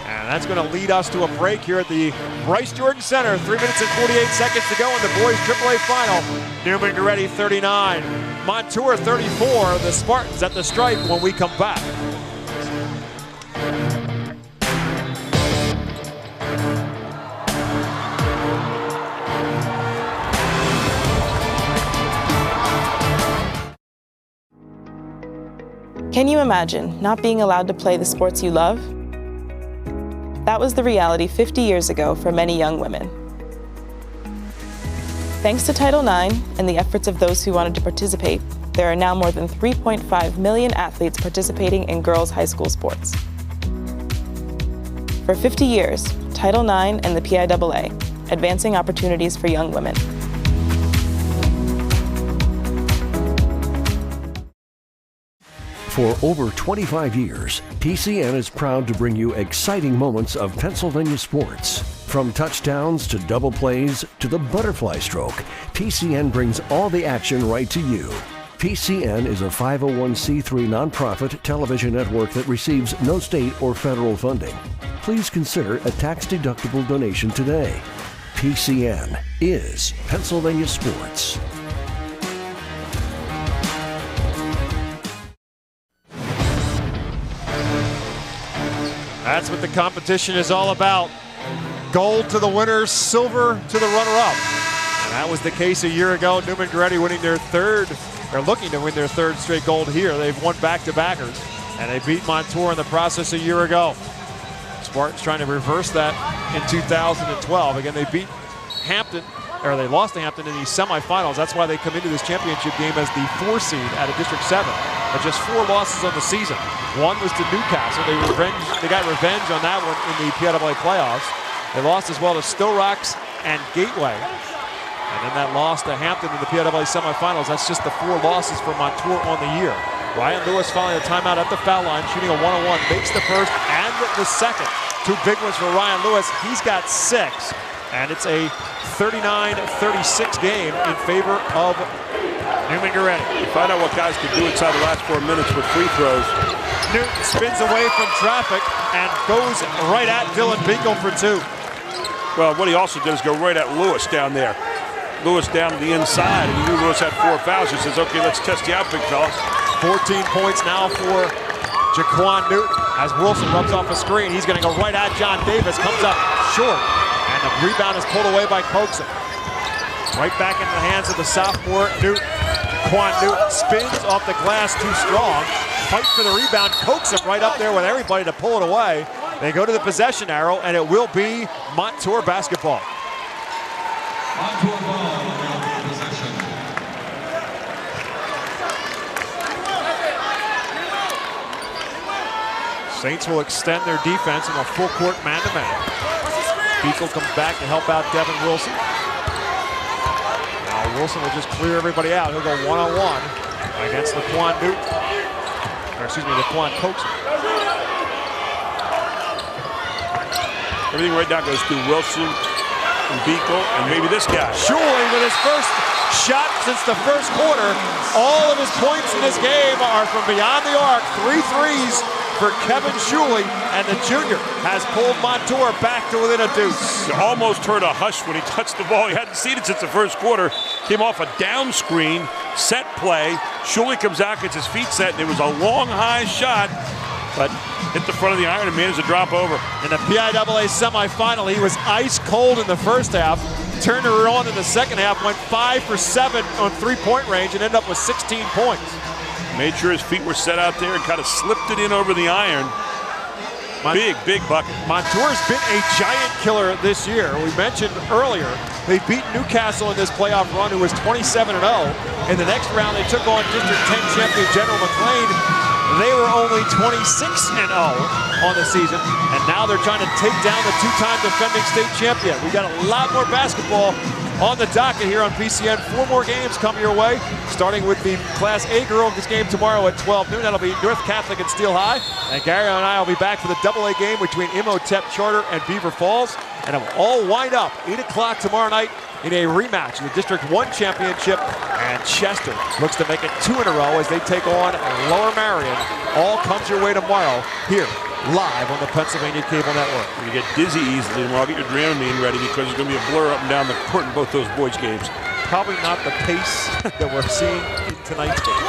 And that's going to lead us to a break here at the Bryce Jordan Center. 3 minutes and 48 seconds to go in the boys AAA final. Neumann Goretti 39, Montour 34. The Spartans at the stripe when we come back. Can you imagine not being allowed to play the sports you love? That was the reality 50 years ago for many young women. Thanks to Title IX and the efforts of those who wanted to participate, there are now more than 3.5 million athletes participating in girls' high school sports. For 50 years, Title IX and the PIAA, advancing opportunities for young women. For over 25 years, PCN is proud to bring you exciting moments of Pennsylvania sports. From touchdowns to double plays to the butterfly stroke, PCN brings all the action right to you. PCN is a 501c3 nonprofit television network that receives no state or federal funding. Please consider a tax-deductible donation today. PCN is Pennsylvania sports. That's what the competition is all about. Gold to the winners, silver to the runner-up. And that was the case a year ago. Neumann Goretti winning their third, or looking to win their third straight gold here. They've won back-to-backers, and they beat Montour in the process a year ago. Spartans trying to reverse that in 2012. Again, they beat Hampton, or they lost to Hampton in the semifinals. That's why they come into this championship game as the 4 seed out of District 7. But just 4 losses on the season. One was to Newcastle. They got revenge on that one in the PIAA playoffs. They lost as well to Still Rocks and Gateway. And then that loss to Hampton in the PIAA semifinals. That's just the 4 losses for Montour on the year. Ryan Lewis following a timeout at the foul line, shooting a 1-on-1, makes the first and the second. 2 big ones for Ryan Lewis. He's got 6. And it's a 39-36 game in favor of Neumann Goretti. Find out what guys can do inside the last 4 minutes with free throws. Newton spins away from traffic and goes right at Dylan Beagle for 2. Well, what he also did is go right at Lewis down there. Lewis down to the inside, and he knew Lewis had 4 fouls. He says, okay, let's test you out, big fella. 14 points now for Jaquan Newton. As Wilson rubs off a screen, he's going to go right at John Davis, comes up short, and the rebound is pulled away by Coaxum. Right back into the hands of the sophomore Newton. Quan Newton spins off the glass too strong. Fight for the rebound. Coaxum right up there with everybody to pull it away. They go to the possession arrow, and it will be Montour basketball. Montour ball, possession. Saints will extend their defense in a full court man-to-man. Beagle comes back to help out Devin Wilson. Now Wilson will just clear everybody out. He'll go one-on-one against Laquan Newton. Or excuse me, Laquan Coaxum. Everything right now goes through Wilson and Beagle and maybe this guy. Shuley with his first shot since the first quarter. All of his points in this game are from beyond the arc. 3 threes for Kevin Shuley, and the junior has pulled Montour back to within a deuce. You almost heard a hush when he touched the ball. He hadn't seen it since the first quarter. Came off a down screen, set play. Shuley comes out, gets his feet set, and it was a long, high shot, but hit the front of the iron and managed to drop over. In the PIAA semifinal, he was ice cold in the first half, turned it on in the second half, went 5 for 7 on 3-point range, and ended up with 16 points. Made sure his feet were set out there and kind of slipped it in over the iron. Big bucket. Montour's been a giant killer this year. We mentioned earlier they beat Newcastle in this playoff run, who was 27-0. In the next round, they took on District 10 champion General McLean. They were only 26-0 on the season, and now they're trying to take down the two-time defending state champion. We got a lot more basketball on the docket here on PCN. 4 more games coming your way, starting with the Class A girls game tomorrow at 12 noon. That'll be North Catholic and Steel High. And Gary and I will be back for the AA game between Imhotep Charter and Beaver Falls. And it'll all wind up 8 o'clock tomorrow night in a rematch of the District 1 championship. And Chester looks to make it 2 in a row as they take on Lower Marion. All comes your way tomorrow here, live on the Pennsylvania Cable Network. You get dizzy easily tomorrow. Get your Dramamine ready because there's going to be a blur up and down the court in both those boys' games. Probably not the pace that we're seeing in tonight's game.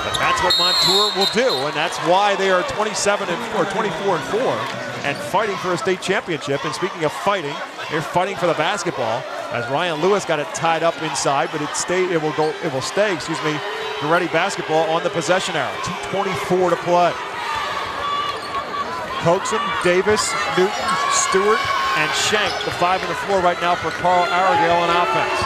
But that's what Montour will do, and that's why they are 24-4 and fighting for a state championship. And speaking of fighting, they're fighting for the basketball as Ryan Lewis got it tied up inside, but it will stay, Goretti basketball on the possession arrow. 2:24 to play. Coaxum, Davis, Newton, Stewart, and Schenk, the 5 on the floor right now for Carl Aragale on offense.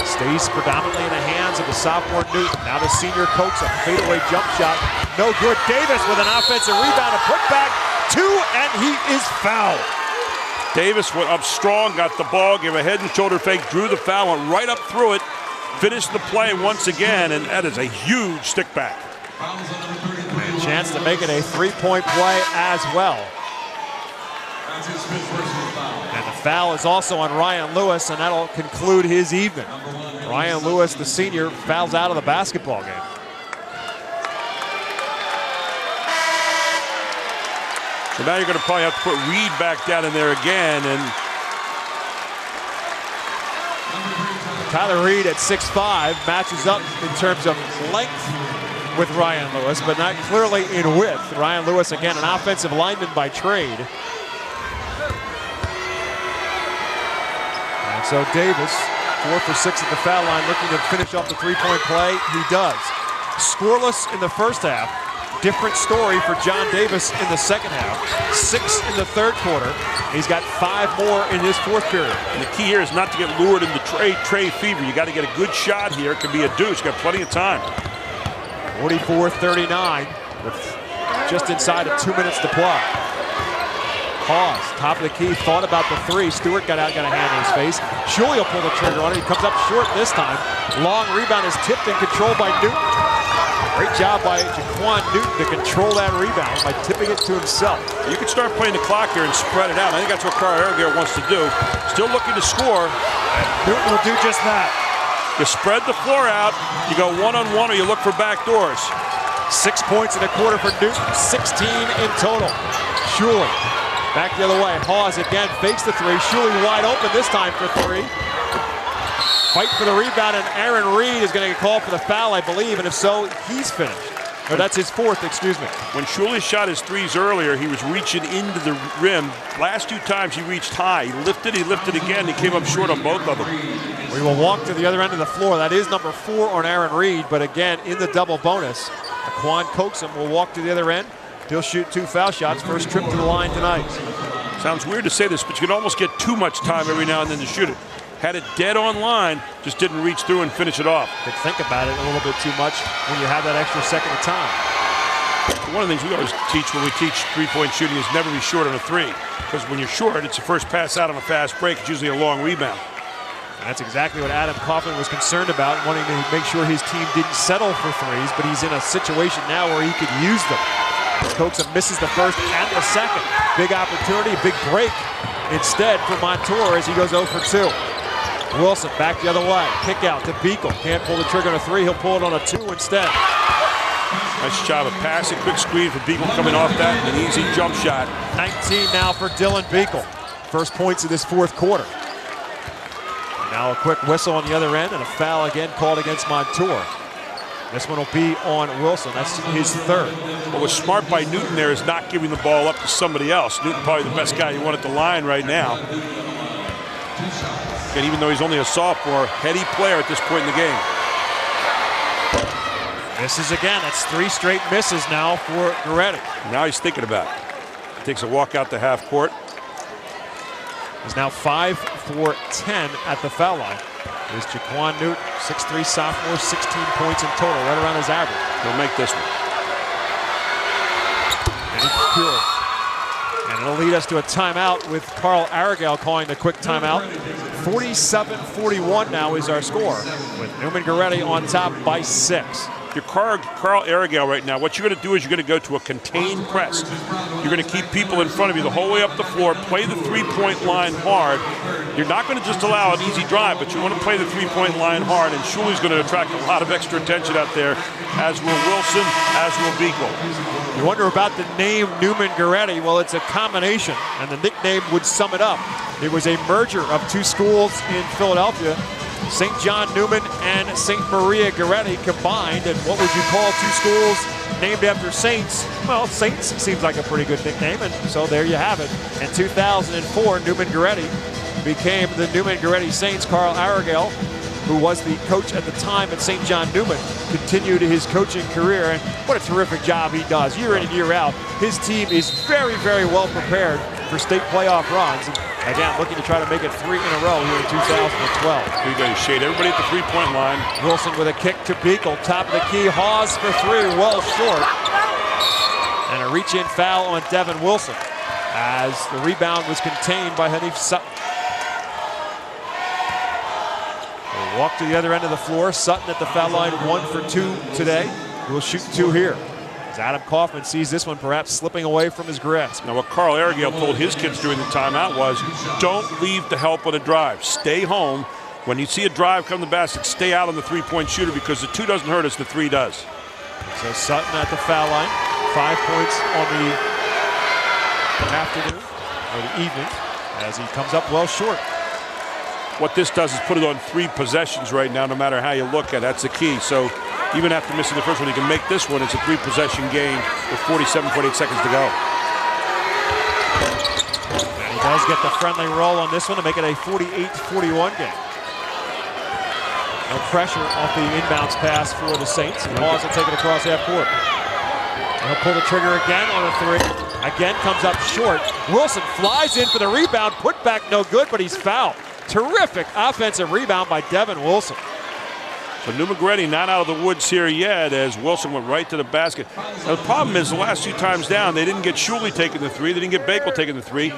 Stays predominantly in the hands of the sophomore Newton. Now the senior Coaxum, fadeaway jump shot, no good. Davis with an offensive rebound, a putback, 2, and he is fouled. Davis went up strong, got the ball, gave a head and shoulder fake, drew the foul, went right up through it, finished the play once again, and that is a huge stick back. And a chance to make it a 3-point play as well. And the foul is also on Ryan Lewis, and that'll conclude his evening. Ryan Lewis, the senior, fouls out of the basketball game. So now you're going to probably have to put Reed back down in there again. And Tyler Reed at 6'5" matches up in terms of length with Ryan Lewis, but not clearly in width. Ryan Lewis, again, an offensive lineman by trade. And so Davis, 4 for 6 at the foul line, looking to finish off the 3-point play. He does. Scoreless in the first half. Different story for John Davis in the second half. 6 in the third quarter. He's got 5 more in his fourth period. And the key here is not to get lured into Trey fever. You got to get a good shot here. It could be a deuce. You got plenty of time. 44-39 with just inside of 2 minutes to play. Pause, top of the key, thought about the 3. Stewart got out, got a hand in his face. Shuley will pull the trigger on it. He comes up short this time. Long rebound is tipped and controlled by Newton. Great job by Jaquan Newton to control that rebound by tipping it to himself. You can start playing the clock here and spread it out. I think that's what Carl Aragale wants to do. Still looking to score. And Newton will do just that. You spread the floor out, you go one-on-one, or you look for back doors. 6 points in a quarter for Newton, 16 in total. Shuley back the other way. Hawes again fakes the 3. Shuley wide open this time for 3. Fight for the rebound, and Aaron Reed is going to get called for the foul, I believe, and if so, he's finished. Or that's his 4th, excuse me. When Shuley shot his 3s earlier, he was reaching into the rim. Last 2 times he reached high. He lifted again. He came up short on both of them. We will walk to the other end of the floor. That is number 4 on Aaron Reed, but again, in the double bonus, Quan Coaxum will walk to the other end. He'll shoot 2 foul shots. First trip to the line tonight. Sounds weird to say this, but you can almost get too much time every now and then to shoot it. Had it dead on line, just didn't reach through and finish it off. Could think about it a little bit too much when you have that extra second of time. One of the things we always teach when we teach 3-point shooting is never be short on a 3. Because when you're short, it's the first pass out on a fast break. It's usually a long rebound. And that's exactly what Adam Kaufman was concerned about, wanting to make sure his team didn't settle for 3s, but he's in a situation now where he could use them. Coaxum misses the first and the second. Big opportunity, big break instead for Montour as he goes 0 for 2. Wilson back the other way. Kick out to Beagle. Can't pull the trigger on a 3. He'll pull it on a 2 instead. Nice job of passing. Quick screen for Beagle coming off that. An easy jump shot. 19 now for Dylan Beagle. First points of this 4th quarter. And now a quick whistle on the other end and a foul again called against Montour. This one will be on Wilson. That's his 3rd. What was smart by Newton there is not giving the ball up to somebody else. Newton probably the best guy you want at the line right now. And even though he's only a sophomore, heady player at this point in the game. Misses again. That's 3 straight misses now for Goretti. Now he's thinking about it. He takes a walk out to half court. He's now 5 for 10 at the foul line. Here's Jaquan Newton, 6'3" sophomore, 16 points in total, right around his average. He'll make this one. And he's pure. And it'll lead us to a timeout with Carl Aragale calling the quick timeout. 47-41 now is our score, with Neumann Goretti on top by 6. Your Carl Aragale right now, what you're going to do is you're going to go to a contained press. You're going to keep people in front of you the whole way up the floor, play the three-point line hard. You're not going to just allow an easy drive, but you want to play the three-point line hard, and Shuli's going to attract a lot of extra attention out there, as will Wilson, as will Beagle. You wonder about the name Neumann Goretti. Well, it's a combination, and the nickname would sum it up. It was a merger of 2 schools in Philadelphia, St. John Neumann and St. Maria Goretti combined. And what would you call 2 schools named after saints? Well, Saints seems like a pretty good nickname, and so there you have it. In 2004, Neumann Goretti became the Neumann Goretti Saints. Carl Aragale, who was the coach at the time at St. John Neumann, continued his coaching career, and what a terrific job he does year in and year out. His team is very, very well prepared for state playoff runs. And again, looking to try to make it 3 in a row here in 2012. We're going to shade everybody at the three-point line. Wilson with a kick to Beagle, top of the key. Hawes for 3, well short. And a reach-in foul on Devin Wilson, as the rebound was contained by Hanif Sutton. We'll walk to the other end of the floor. Sutton at the foul line, 1 for 2 today. We'll shoot 2 here, as Adam Kaufman sees this one perhaps slipping away from his grasp. Now, what Carl Aragale told his kids during the timeout was, don't leave to help on a drive. Stay home. When you see a drive come to the basket, stay out on the three-point shooter, because the 2 doesn't hurt us, the 3 does. So Sutton at the foul line, 5 points on the afternoon, or the evening, as he comes up well short. What this does is put it on 3 possessions right now, no matter how you look at it. That's the key. So even after missing the first one, he can make this one. It's a 3-possession game with 47.8 seconds to go. And he does get the friendly roll on this one to make it a 48-41 game. No pressure off the inbounds pass for the Saints. Hawes will take it across half court. He'll pull the trigger again on a 3. Again, comes up short. Wilson flies in for the rebound. Put back no good, but he's fouled. Terrific offensive rebound by Devin Wilson. So Neumann Goretti not out of the woods here yet, as Wilson went right to the basket. Now, the problem is the last 2 times down, they didn't get Shuley taking the 3. They didn't get Bakel taking the 3.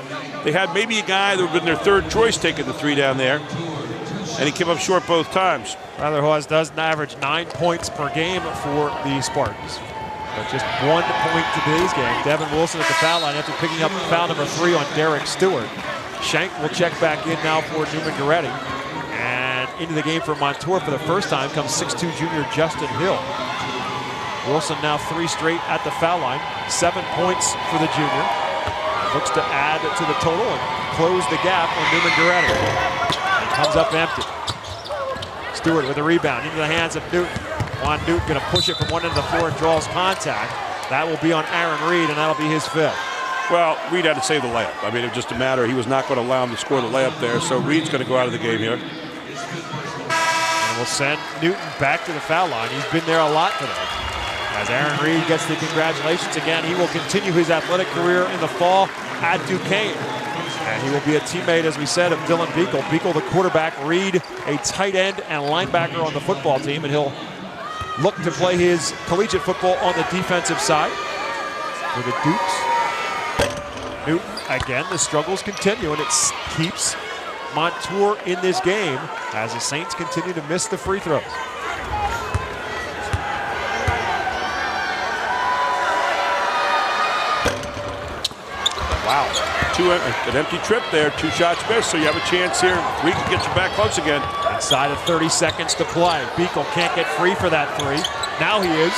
They had maybe a guy that would have been their 3rd choice taking the 3 down there, and he came up short both times. Rather, Hawes does average 9 points per game for the Spartans. But just 1 point today's game. Devin Wilson at the foul line after picking up foul number 3 on Derek Stewart. Shank will check back in now for Neumann Goretti. And into the game for Montour for the first time comes 6'2" junior Justin Hill. Wilson now 3 straight at the foul line. 7 points for the junior. Looks to add to the total and close the gap on Neumann Goretti. Comes up empty. Stewart with a rebound into the hands of Newton. Juan Newton going to push it from one end of the floor and draws contact. That will be on Aaron Reed, and that'll be his 5th. Well, Reed had to save the layup. I mean, it was just a matter. He was not going to allow him to score the layup there, so Reed's going to go out of the game here. And we'll send Newton back to the foul line. He's been there a lot today. As Aaron Reed gets the congratulations again, he will continue his athletic career in the fall at Duquesne. And he will be a teammate, as we said, of Dylan Beagle. Beagle, the quarterback, Reed, a tight end and linebacker on the football team, and he'll look to play his collegiate football on the defensive side for the Dukes. Newton, again, the struggles continue, and it keeps Montour in this game as the Saints continue to miss the free throws. Wow. An empty trip there, 2 shots missed, so you have a chance here. Reed can get you back close again. Inside of 30 seconds to play. Beagle can't get free for that 3. Now he is.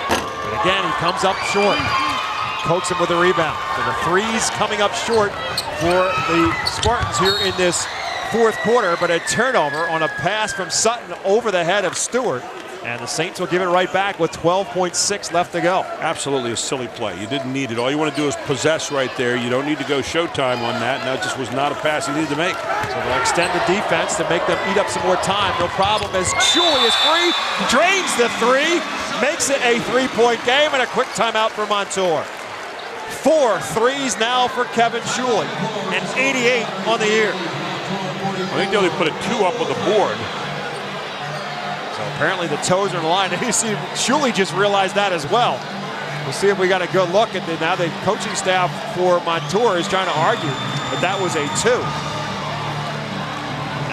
But again, he comes up short. Coax him with a rebound. So the 3's coming up short for the Spartans here in this 4th quarter, but a turnover on a pass from Sutton over the head of Stewart. And the Saints will give it right back with 12.6 left to go. Absolutely a silly play. You didn't need it. All you want to do is possess right there. You don't need to go showtime on that. And that just was not a pass you needed to make. So they'll extend the defense to make them eat up some more time. No problem as Shuley is free, drains the three, makes it a 3-point game, and a quick timeout for Montour. 4 threes now for Kevin Shuley, and 88 on the year. I think they only put a 2 up on the board. So apparently the toes are in the line. And you see Shuley just realized that as well. We'll see if we got a good look at it. Now the coaching staff for Montour is trying to argue that that was a 2.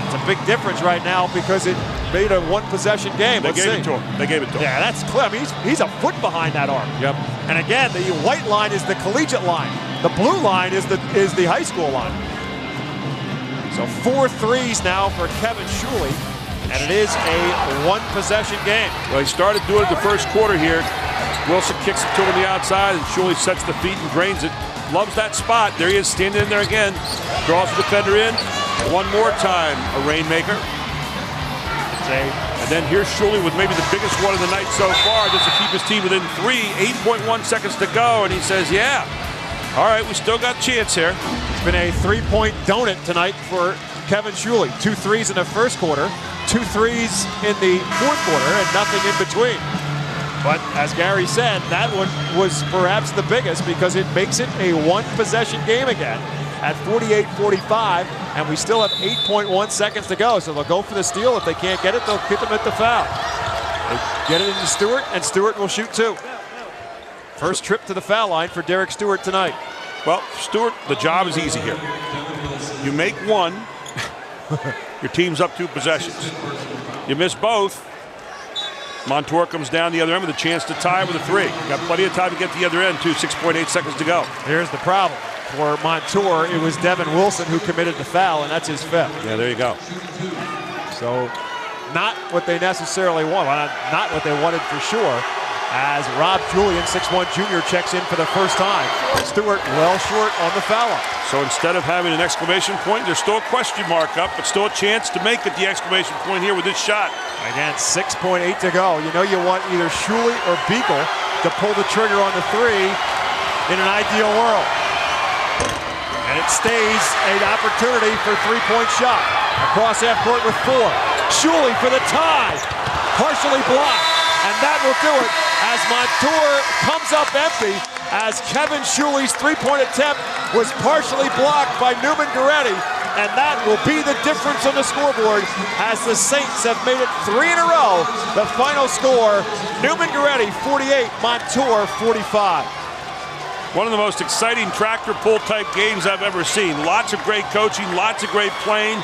It's a big difference right now because it made a 1-possession game. They gave it to him. They gave it to him. Yeah, that's clear. I mean, he's a foot behind that arc. Yep. And again, the white line is the collegiate line. The blue line is the high school line. So 4 threes now for Kevin Shuley, and it is a 1-possession game. Well, he started doing it the first quarter here. Wilson kicks it to him on the outside, and Shuley sets the feet and drains it. Loves that spot. There he is standing in there again. Draws the defender in. One more time, a rainmaker. And then here's Shuley with maybe the biggest one of the night so far, just to keep his team within 3, 8.1 seconds to go. And he says, yeah, all right, we still got a chance here. It's been a 3-point donut tonight for Kevin Shuley. 2 threes in the first quarter, 2 threes in the fourth quarter, and nothing in between. But as Gary said, that one was perhaps the biggest because it makes it a 1-possession game again at 48-45, and we still have 8.1 seconds to go. So they'll go for the steal. If they can't get it, they'll hit them at the foul. They get it into Stewart, and Stewart will shoot 2. First trip to the foul line for Derek Stewart tonight. Well, Stewart, the job is easy here. You make 1, your team's up 2 possessions. You miss both, Montour comes down the other end with a chance to tie with a 3. Got plenty of time to get to the other end, too. 6.8 seconds to go. Here's the problem. For Montour, it was Devin Wilson who committed the foul, and that's his 5th. Yeah, there you go. So not what they necessarily want, not what they wanted for sure, as Rob Julian, 6'1 junior, checks in for the first time. Stewart well short on the foul line. So instead of having an exclamation point, there's still a question mark up, but still a chance to make it the exclamation point here with this shot. Again, 6.8 to go. You know you want either Shuley or Beagle to pull the trigger on the 3 in an ideal world. And it stays an opportunity for a 3-point shot. Across half court with 4. Shuley for the tie. Partially blocked. And that will do it as Montour comes up empty as Kevin Shuley's 3-point attempt was partially blocked by Neumann Goretti. And that will be the difference on the scoreboard as the Saints have made it 3 in a row. The final score, Neumann Goretti 48, Montour 45. One of the most exciting tractor pull type games I've ever seen. Lots of great coaching, lots of great playing,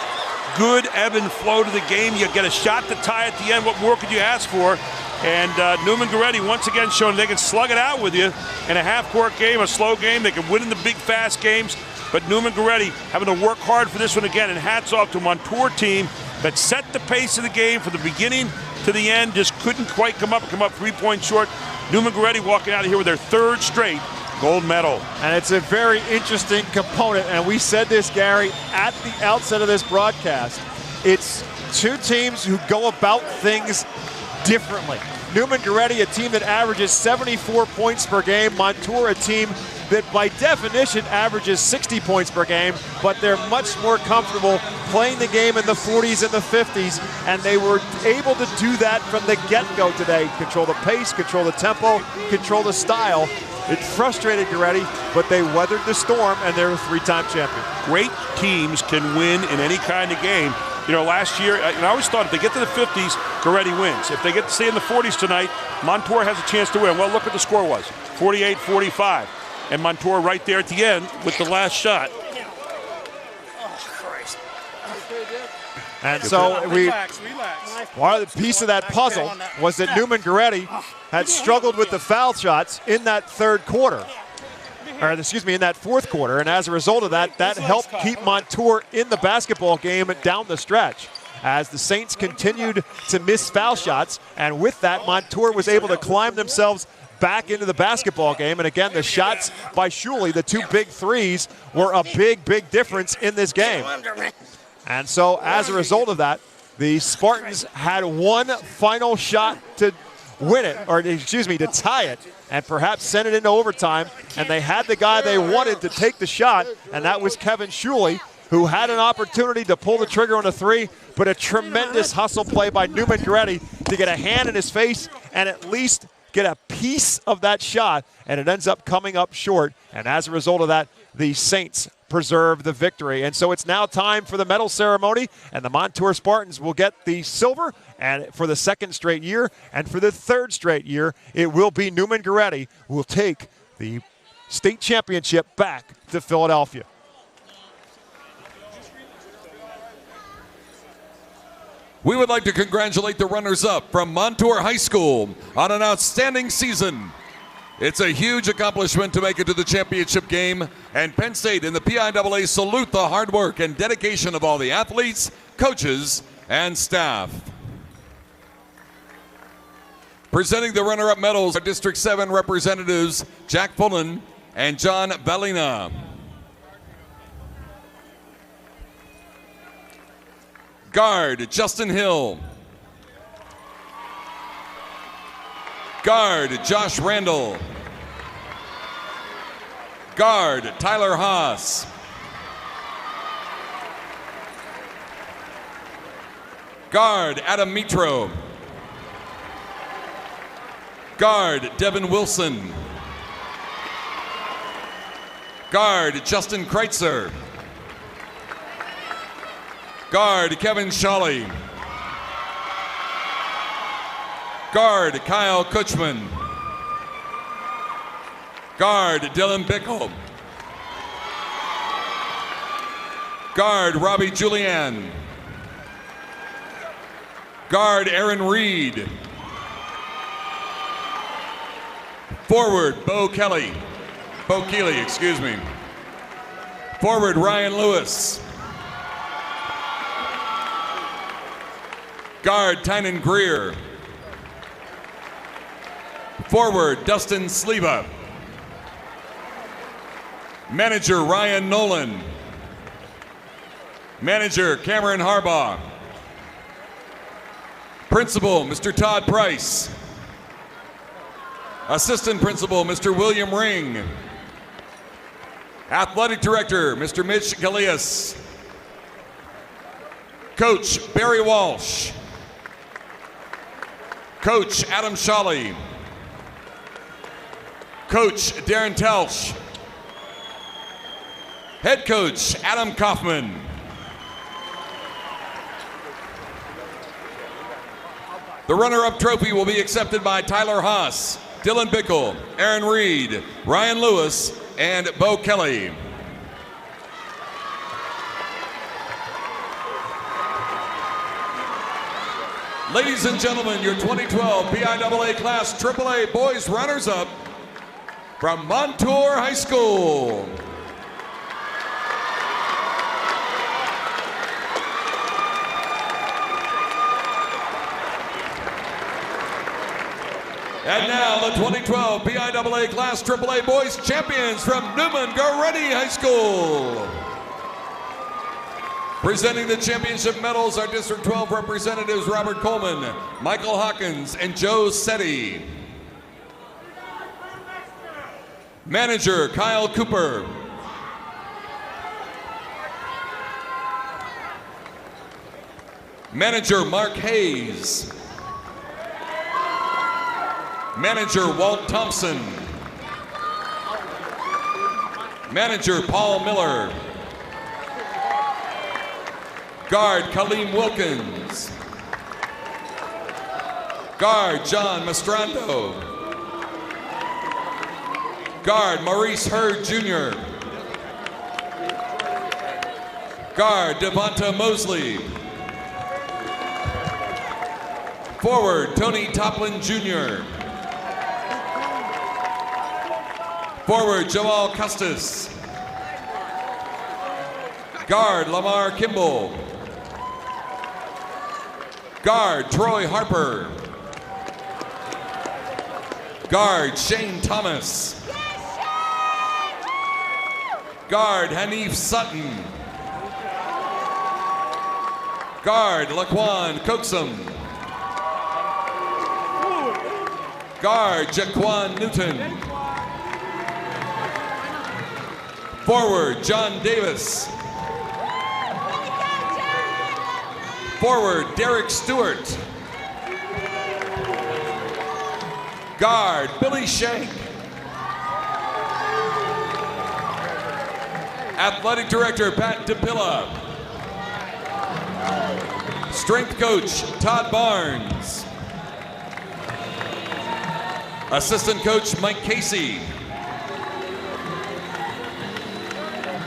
good ebb and flow to the game. You get a shot to tie at the end. What more could you ask for? And Neumann Goretti once again showing they can slug it out with you in a half-court game, a slow game. They can win in the big, fast games. But Neumann Goretti having to work hard for this one again. And hats off to a Montour team that set the pace of the game from the beginning to the end. Just couldn't quite come up 3 points short. Neumann Goretti walking out of here with their 3rd straight gold medal. And it's a very interesting component, and we said this, Gary, at the outset of this broadcast. It's 2 teams who go about things differently. Neumann Goretti, a team that averages 74 points per game. Montour, a team that by definition averages 60 points per game, but they're much more comfortable playing the game in the 40s and the 50s, and they were able to do that from the get-go today. Control the pace, control the tempo, control the style. It frustrated Goretti, but they weathered the storm, and they're a 3-time champion. Great teams can win in any kind of game. You know, last year, I always thought if they get to the 50s, Goretti wins. If they get to stay in the 40s tonight, Montour has a chance to win. Well, look what the score was, 48-45. And Montour right there at the end with the last shot. And so part of the piece of that puzzle was that Neumann Goretti had struggled with the foul shots in that 3rd quarter. Or excuse me, in that 4th quarter. And as a result of that, that helped keep Montour in the basketball game down the stretch. As the Saints continued to miss foul shots. And with that, Montour was able to climb themselves back into the basketball game. And again, the shots by Shuley, the 2 big threes, were a big, big difference in this game. And so as a result of that, The Spartans had one final shot to win it, or excuse me, to tie it, and perhaps send it into overtime. And they had the guy they wanted to take the shot, and that was Kevin Shuley, who had an opportunity to pull the trigger on a three, but a tremendous hustle play by Neumann Goretti to get a hand in his face and at least get a piece of that shot, and it ends up coming up short. And as a result of that, the Saints preserve the victory. And so it's now time for the medal ceremony, and the Montour Spartans will get the silver, and for the second straight year, and for the third straight year, it will be Neumann Goretti who will take the state championship back to Philadelphia. We would like to congratulate the runners-up from Montour High School on an outstanding season. It's a huge accomplishment to make it to the championship game, and Penn State and the PIAA salute the hard work and dedication of all the athletes, coaches, and staff. Presenting the runner-up medals are District 7 representatives Jack Fullen and John Valina. Guard, Justin Hill. Guard, Josh Randall. Guard, Tyler Haas. Guard, Adam Mitro. Guard, Devin Wilson. Guard, Justin Kreitzer. Guard, Kevin Shawley. Guard, Kyle Kutchman. Guard, Dylan Bickle. Guard, Robbie Julian. Guard, Aaron Reed. Forward, Bo Keeley, excuse me. Forward, Ryan Lewis. Guard, Tynan Greer. Forward, Dustin Sleva. Manager, Ryan Nolan. Manager, Cameron Harbaugh. Principal, Mr. Todd Price. Assistant Principal, Mr. William Ring. Athletic Director, Mr. Mitch Galeas. Coach, Barry Walsh. Coach, Adam Shawley. Coach, Darren Telsch. Head Coach, Adam Kaufman. The runner-up trophy will be accepted by Tyler Haas, Dylan Bickle, Aaron Reed, Ryan Lewis, and Bo Kelly. Ladies and gentlemen, your 2012 PIAA Class AAA Boys Runners-Up from Montour High School. And now the 2012 PIAA Class AAA Boys Champions from Neumann Goretti High School. Presenting the championship medals are District 12 representatives Robert Coleman, Michael Hawkins, and Joe Setti. Manager Kyle Cooper. Manager Mark Hayes. Manager Walt Thompson. Manager Paul Miller. Guard Kaleem Wilkins. Guard John Mastrando. Guard Maurice Hurd Jr. Guard Devonta Mosley. Forward Tony Toplin Jr. Forward Jamal Custis. Guard Lamar Kimball. Guard Troy Harper. Guard Shane Thomas. Guard Hanif Sutton. Guard, Laquan Coaxum. Guard, Jaquan Newton. Forward, John Davis. Forward, Derek Stewart. Guard, Billy Shank. Athletic Director, Pat DePilla. Strength Coach, Todd Barnes. Assistant Coach, Mike Casey.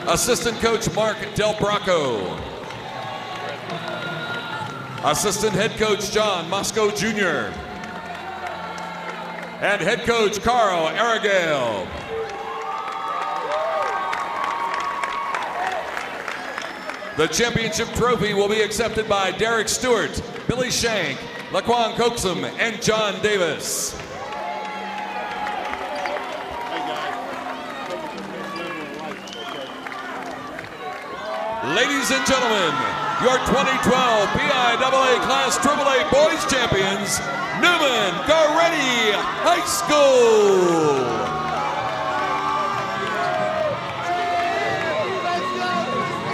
Assistant Coach, Mark Del Bracco. Assistant Head Coach, John Mosco Jr. And Head Coach, Carl Aragale. The championship trophy will be accepted by Derek Stewart, Billy Shank, Laquan Coaxum, and John Davis. Ladies and gentlemen, your 2012 PIAA Class AAA Boys Champions, Neumann Goretti High School.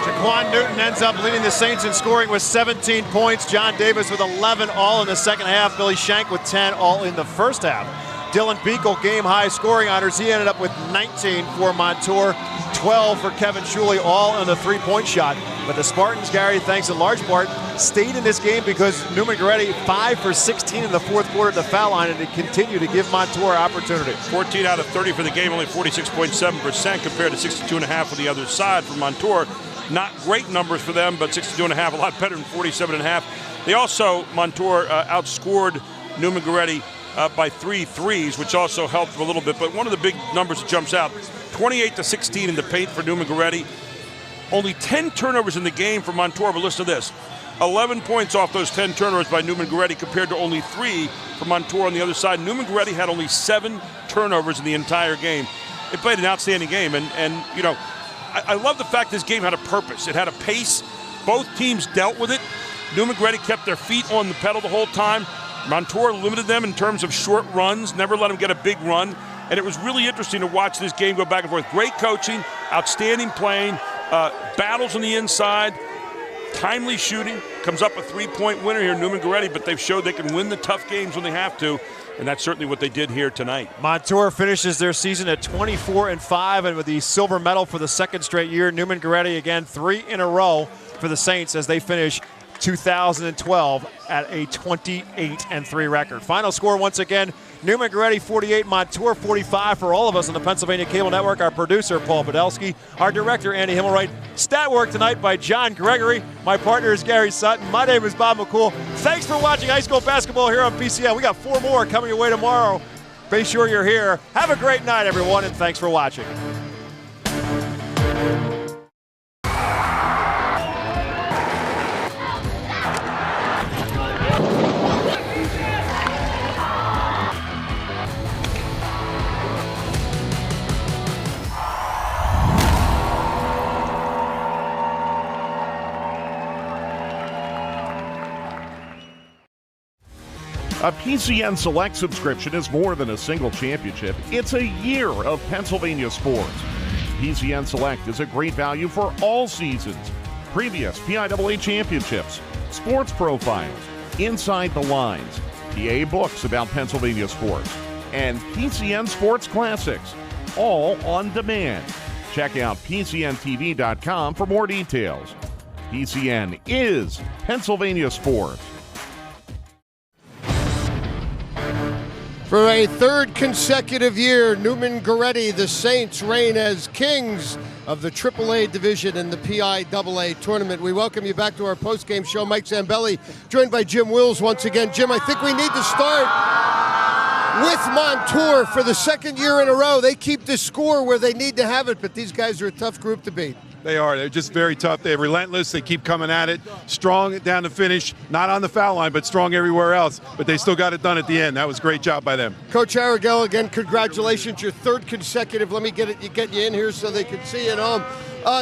Jaquan Newton ends up leading the Saints in scoring with 17 points. John Davis with 11 all in the second half. Billy Shank with 10 all in the first half. Dylan Beekle game high scoring honors. He ended up with 19 for Montour, 12 for Kevin Shuley, all on the three-point shot. But the Spartans, Gary, thanks in large part, stayed in this game because Neumann Goretti 5 for 16 in the fourth quarter at the foul line, and to continue to give Montour opportunity. 14 out of 30 for the game, only 46.7% compared to 62.5 for the other side for Montour. Not great numbers for them, but 62.5, a lot better than 47.5. They also, Montour, outscored Neumann Goretti by 3 threes, which also helped them a little bit. But one of the big numbers that jumps out, 28-16 in the paint for Neumann Goretti. Only 10 turnovers in the game for Montour, but listen to this. 11 points off those 10 turnovers by Neumann Goretti compared to only 3 for Montour on the other side. Neumann Goretti had only 7 turnovers in the entire game. They played an outstanding game, and you know, I love the fact this game had a purpose. It had a pace. Both teams dealt with it. Neumann Goretti kept their feet on the pedal the whole time. Montour limited them in terms of short runs, never let them get a big run. And it was really interesting to watch this game go back and forth. Great coaching, outstanding playing, battles on the inside, timely shooting. Comes up a three-point winner here, Neumann Goretti, but they've showed they can win the tough games when they have to. And that's certainly what they did here tonight. Montour finishes their season at 24-5, and with the silver medal for the second straight year. Neumann Goretti again 3 in a row for the Saints as they finish 2012 at a 28-3 record. Final score once again, Neumann Goretti 48, Montour 45 for all of us on the Pennsylvania Cable Network. Our producer, Paul Podolsky. Our director, Andy Himmelwright. Stat work tonight by John Gregory. My partner is Gary Sutton. My name is Bob McCool. Thanks for watching high school basketball here on PCN. We got 4 more coming your way tomorrow. Be sure you're here. Have a great night, everyone, and thanks for watching. A PCN Select subscription is more than a single championship. It's a year of Pennsylvania sports. PCN Select is a great value for all seasons. Previous PIAA championships, sports profiles, inside the lines, PIAA books about Pennsylvania sports, and PCN Sports Classics, all on demand. Check out PCNTV.com for more details. PCN is Pennsylvania sports. For a third consecutive year, Neumann Goretti, the Saints, reign as kings of the AAA division in the PIAA tournament. We welcome you back to our post-game show. Mike Zambelli, joined by Jim Wills once again. Jim, I think we need to start with Montour for the second year in a row. They keep the score where they need to have it, but these guys are a tough group to beat. They are. They're just very tough. They're relentless. They keep coming at it. Strong down the finish. Not on the foul line, but strong everywhere else. But they still got it done at the end. That was a great job by them. Coach Arrigel, again, congratulations. Your third consecutive. Let me get you in here so they can see it home.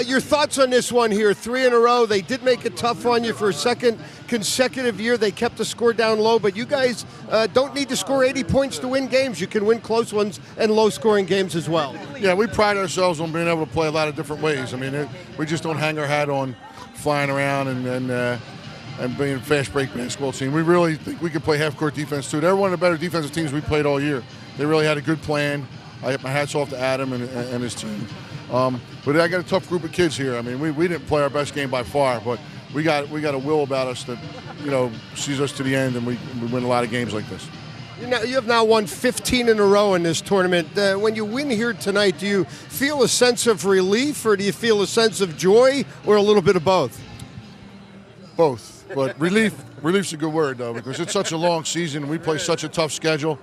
Your thoughts on this one here? 3 in a row. They did make it tough on you for a second consecutive year. They kept the score down low, but you guys don't need to score 80 points to win games. You can win close ones and low-scoring games as well. Yeah, we pride ourselves on being able to play a lot of different ways. I mean, we just don't hang our hat on flying around and being a fast break basketball team. We really think we can play half-court defense, too. They're one of the better defensive teams we played all year. They really had a good plan. I my hats off to Adam and his team. But I got a tough group of kids here. I mean, we didn't play our best game by far, but we got a will about us that, sees us to the end, and we win a lot of games like this. You have now won 15 in a row in this tournament. When you win here tonight, do you feel a sense of relief, or do you feel a sense of joy, or a little bit of both? Both, but relief's a good word, though, because it's such a long season. We play such a tough schedule.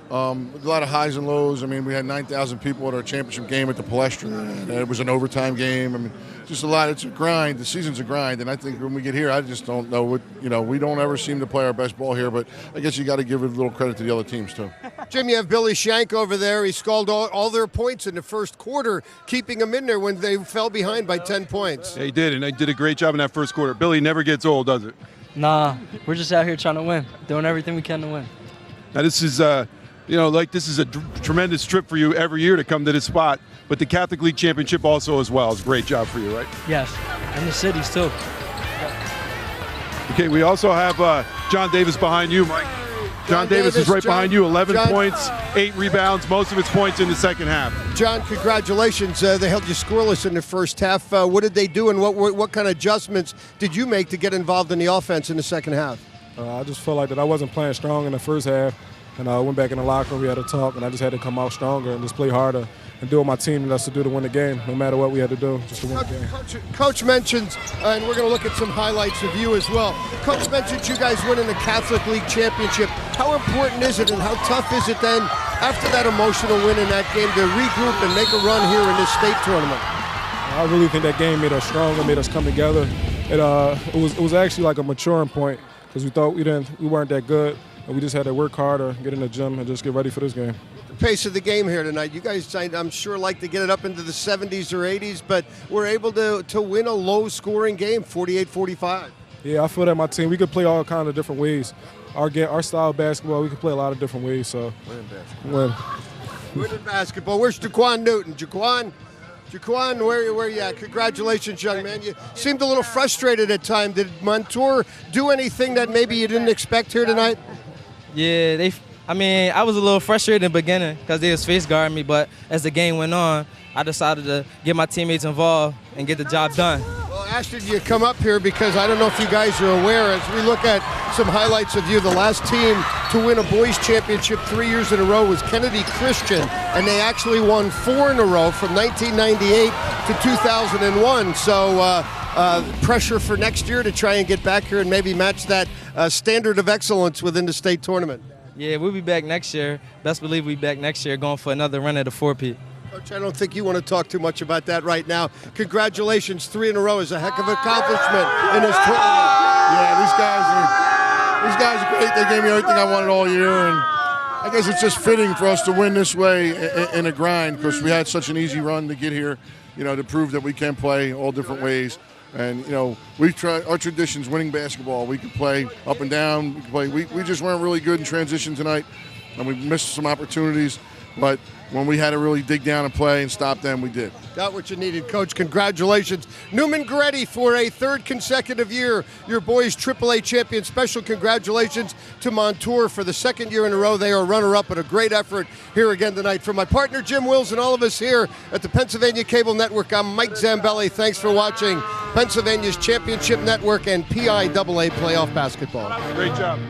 A lot of highs and lows. I mean, we had 9,000 people at our championship game at the Palestra, and it was an overtime game. I mean, just a lot. It's a grind. The season's a grind, and I think when we get here, I just don't know what, we don't ever seem to play our best ball here, but I guess you got to give a little credit to the other teams, too. Jim, you have Billy Shank over there. He scored all their points in the first quarter, keeping them in there when they fell behind by 10 points. Yeah, he did, and they did a great job in that first quarter. Billy never gets old, does it? Nah, we're just out here trying to win, doing everything we can to win. Now, this is this is a tremendous trip for you every year to come to this spot, but the Catholic League Championship also as well is a great job for you, right? Yes, and the cities too. Okay, we also have John Davis behind you, Mike. John Davis is right behind you, 11 points, 8 rebounds, most of his points in the second half. John, congratulations. They held you scoreless in the first half. What did they do, and what kind of adjustments did you make to get involved in the offense in the second half? I just felt like that I wasn't playing strong in the first half. And I went back in the locker room, we had a talk, and I just had to come out stronger and just play harder and do what my team needed us to do to win the game, no matter what we had to do, just to win the game. Coach mentions, and we're going to look at some highlights of you as well. Coach mentioned you guys winning the Catholic League Championship. How important is it, and how tough is it then, after that emotional win in that game, to regroup and make a run here in this state tournament? I really think that game made us stronger, made us come together. It was actually like a maturing point, because we thought we weren't that good. And we just had to work harder, get in the gym, and just get ready for this game. The pace of the game here tonight, you guys, I'm sure, like to get it up into the 70s or 80s, but we're able to win a low-scoring game, 48-45. Yeah, I feel that my team, we could play all kinds of different ways. Our style of basketball, we could play a lot of different ways. So Winning basketball. Where's Jaquan Newton? Jaquan, where you at? Congratulations, young man. You seemed a little frustrated at times. Did Montour do anything that maybe you didn't expect here tonight? Yeah, I was a little frustrated in the beginning because they was face guarding me, but as the game went on, I decided to get my teammates involved and get the job done. Well, Ashton, you come up here because I don't know if you guys are aware, as we look at some highlights of you, the last team to win a boys championship 3 years in a row was Kennedy Christian, and they actually won 4 in a row from 1998 to 2001. So pressure for next year to try and get back here and maybe match that standard of excellence within the state tournament. Yeah, we'll be back next year. Best believe we'll be back next year going for another run at the 4-peat. Coach, I don't think you want to talk too much about that right now. Congratulations, 3 in a row is a heck of an accomplishment in this tournament. Yeah, these guys are great. They gave me everything I wanted all year, and I guess it's just fitting for us to win this way in a grind, because we had such an easy run to get here, to prove that we can play all different ways. And we try our traditions, winning basketball. We could play up and down. We just weren't really good in transition tonight, and we missed some opportunities. But when we had to really dig down and play and stop them, we did. Got what you needed, Coach. Congratulations. Neumann Goretti for a 3rd consecutive year, your boys AAA champion. Special congratulations to Montour for the 2nd year in a row. They are runner-up, but a great effort here again tonight. For my partner, Jim Wills, and all of us here at the Pennsylvania Cable Network, I'm Mike Zambelli. Thanks for watching Pennsylvania's Championship Network and PIAA playoff basketball. Great job.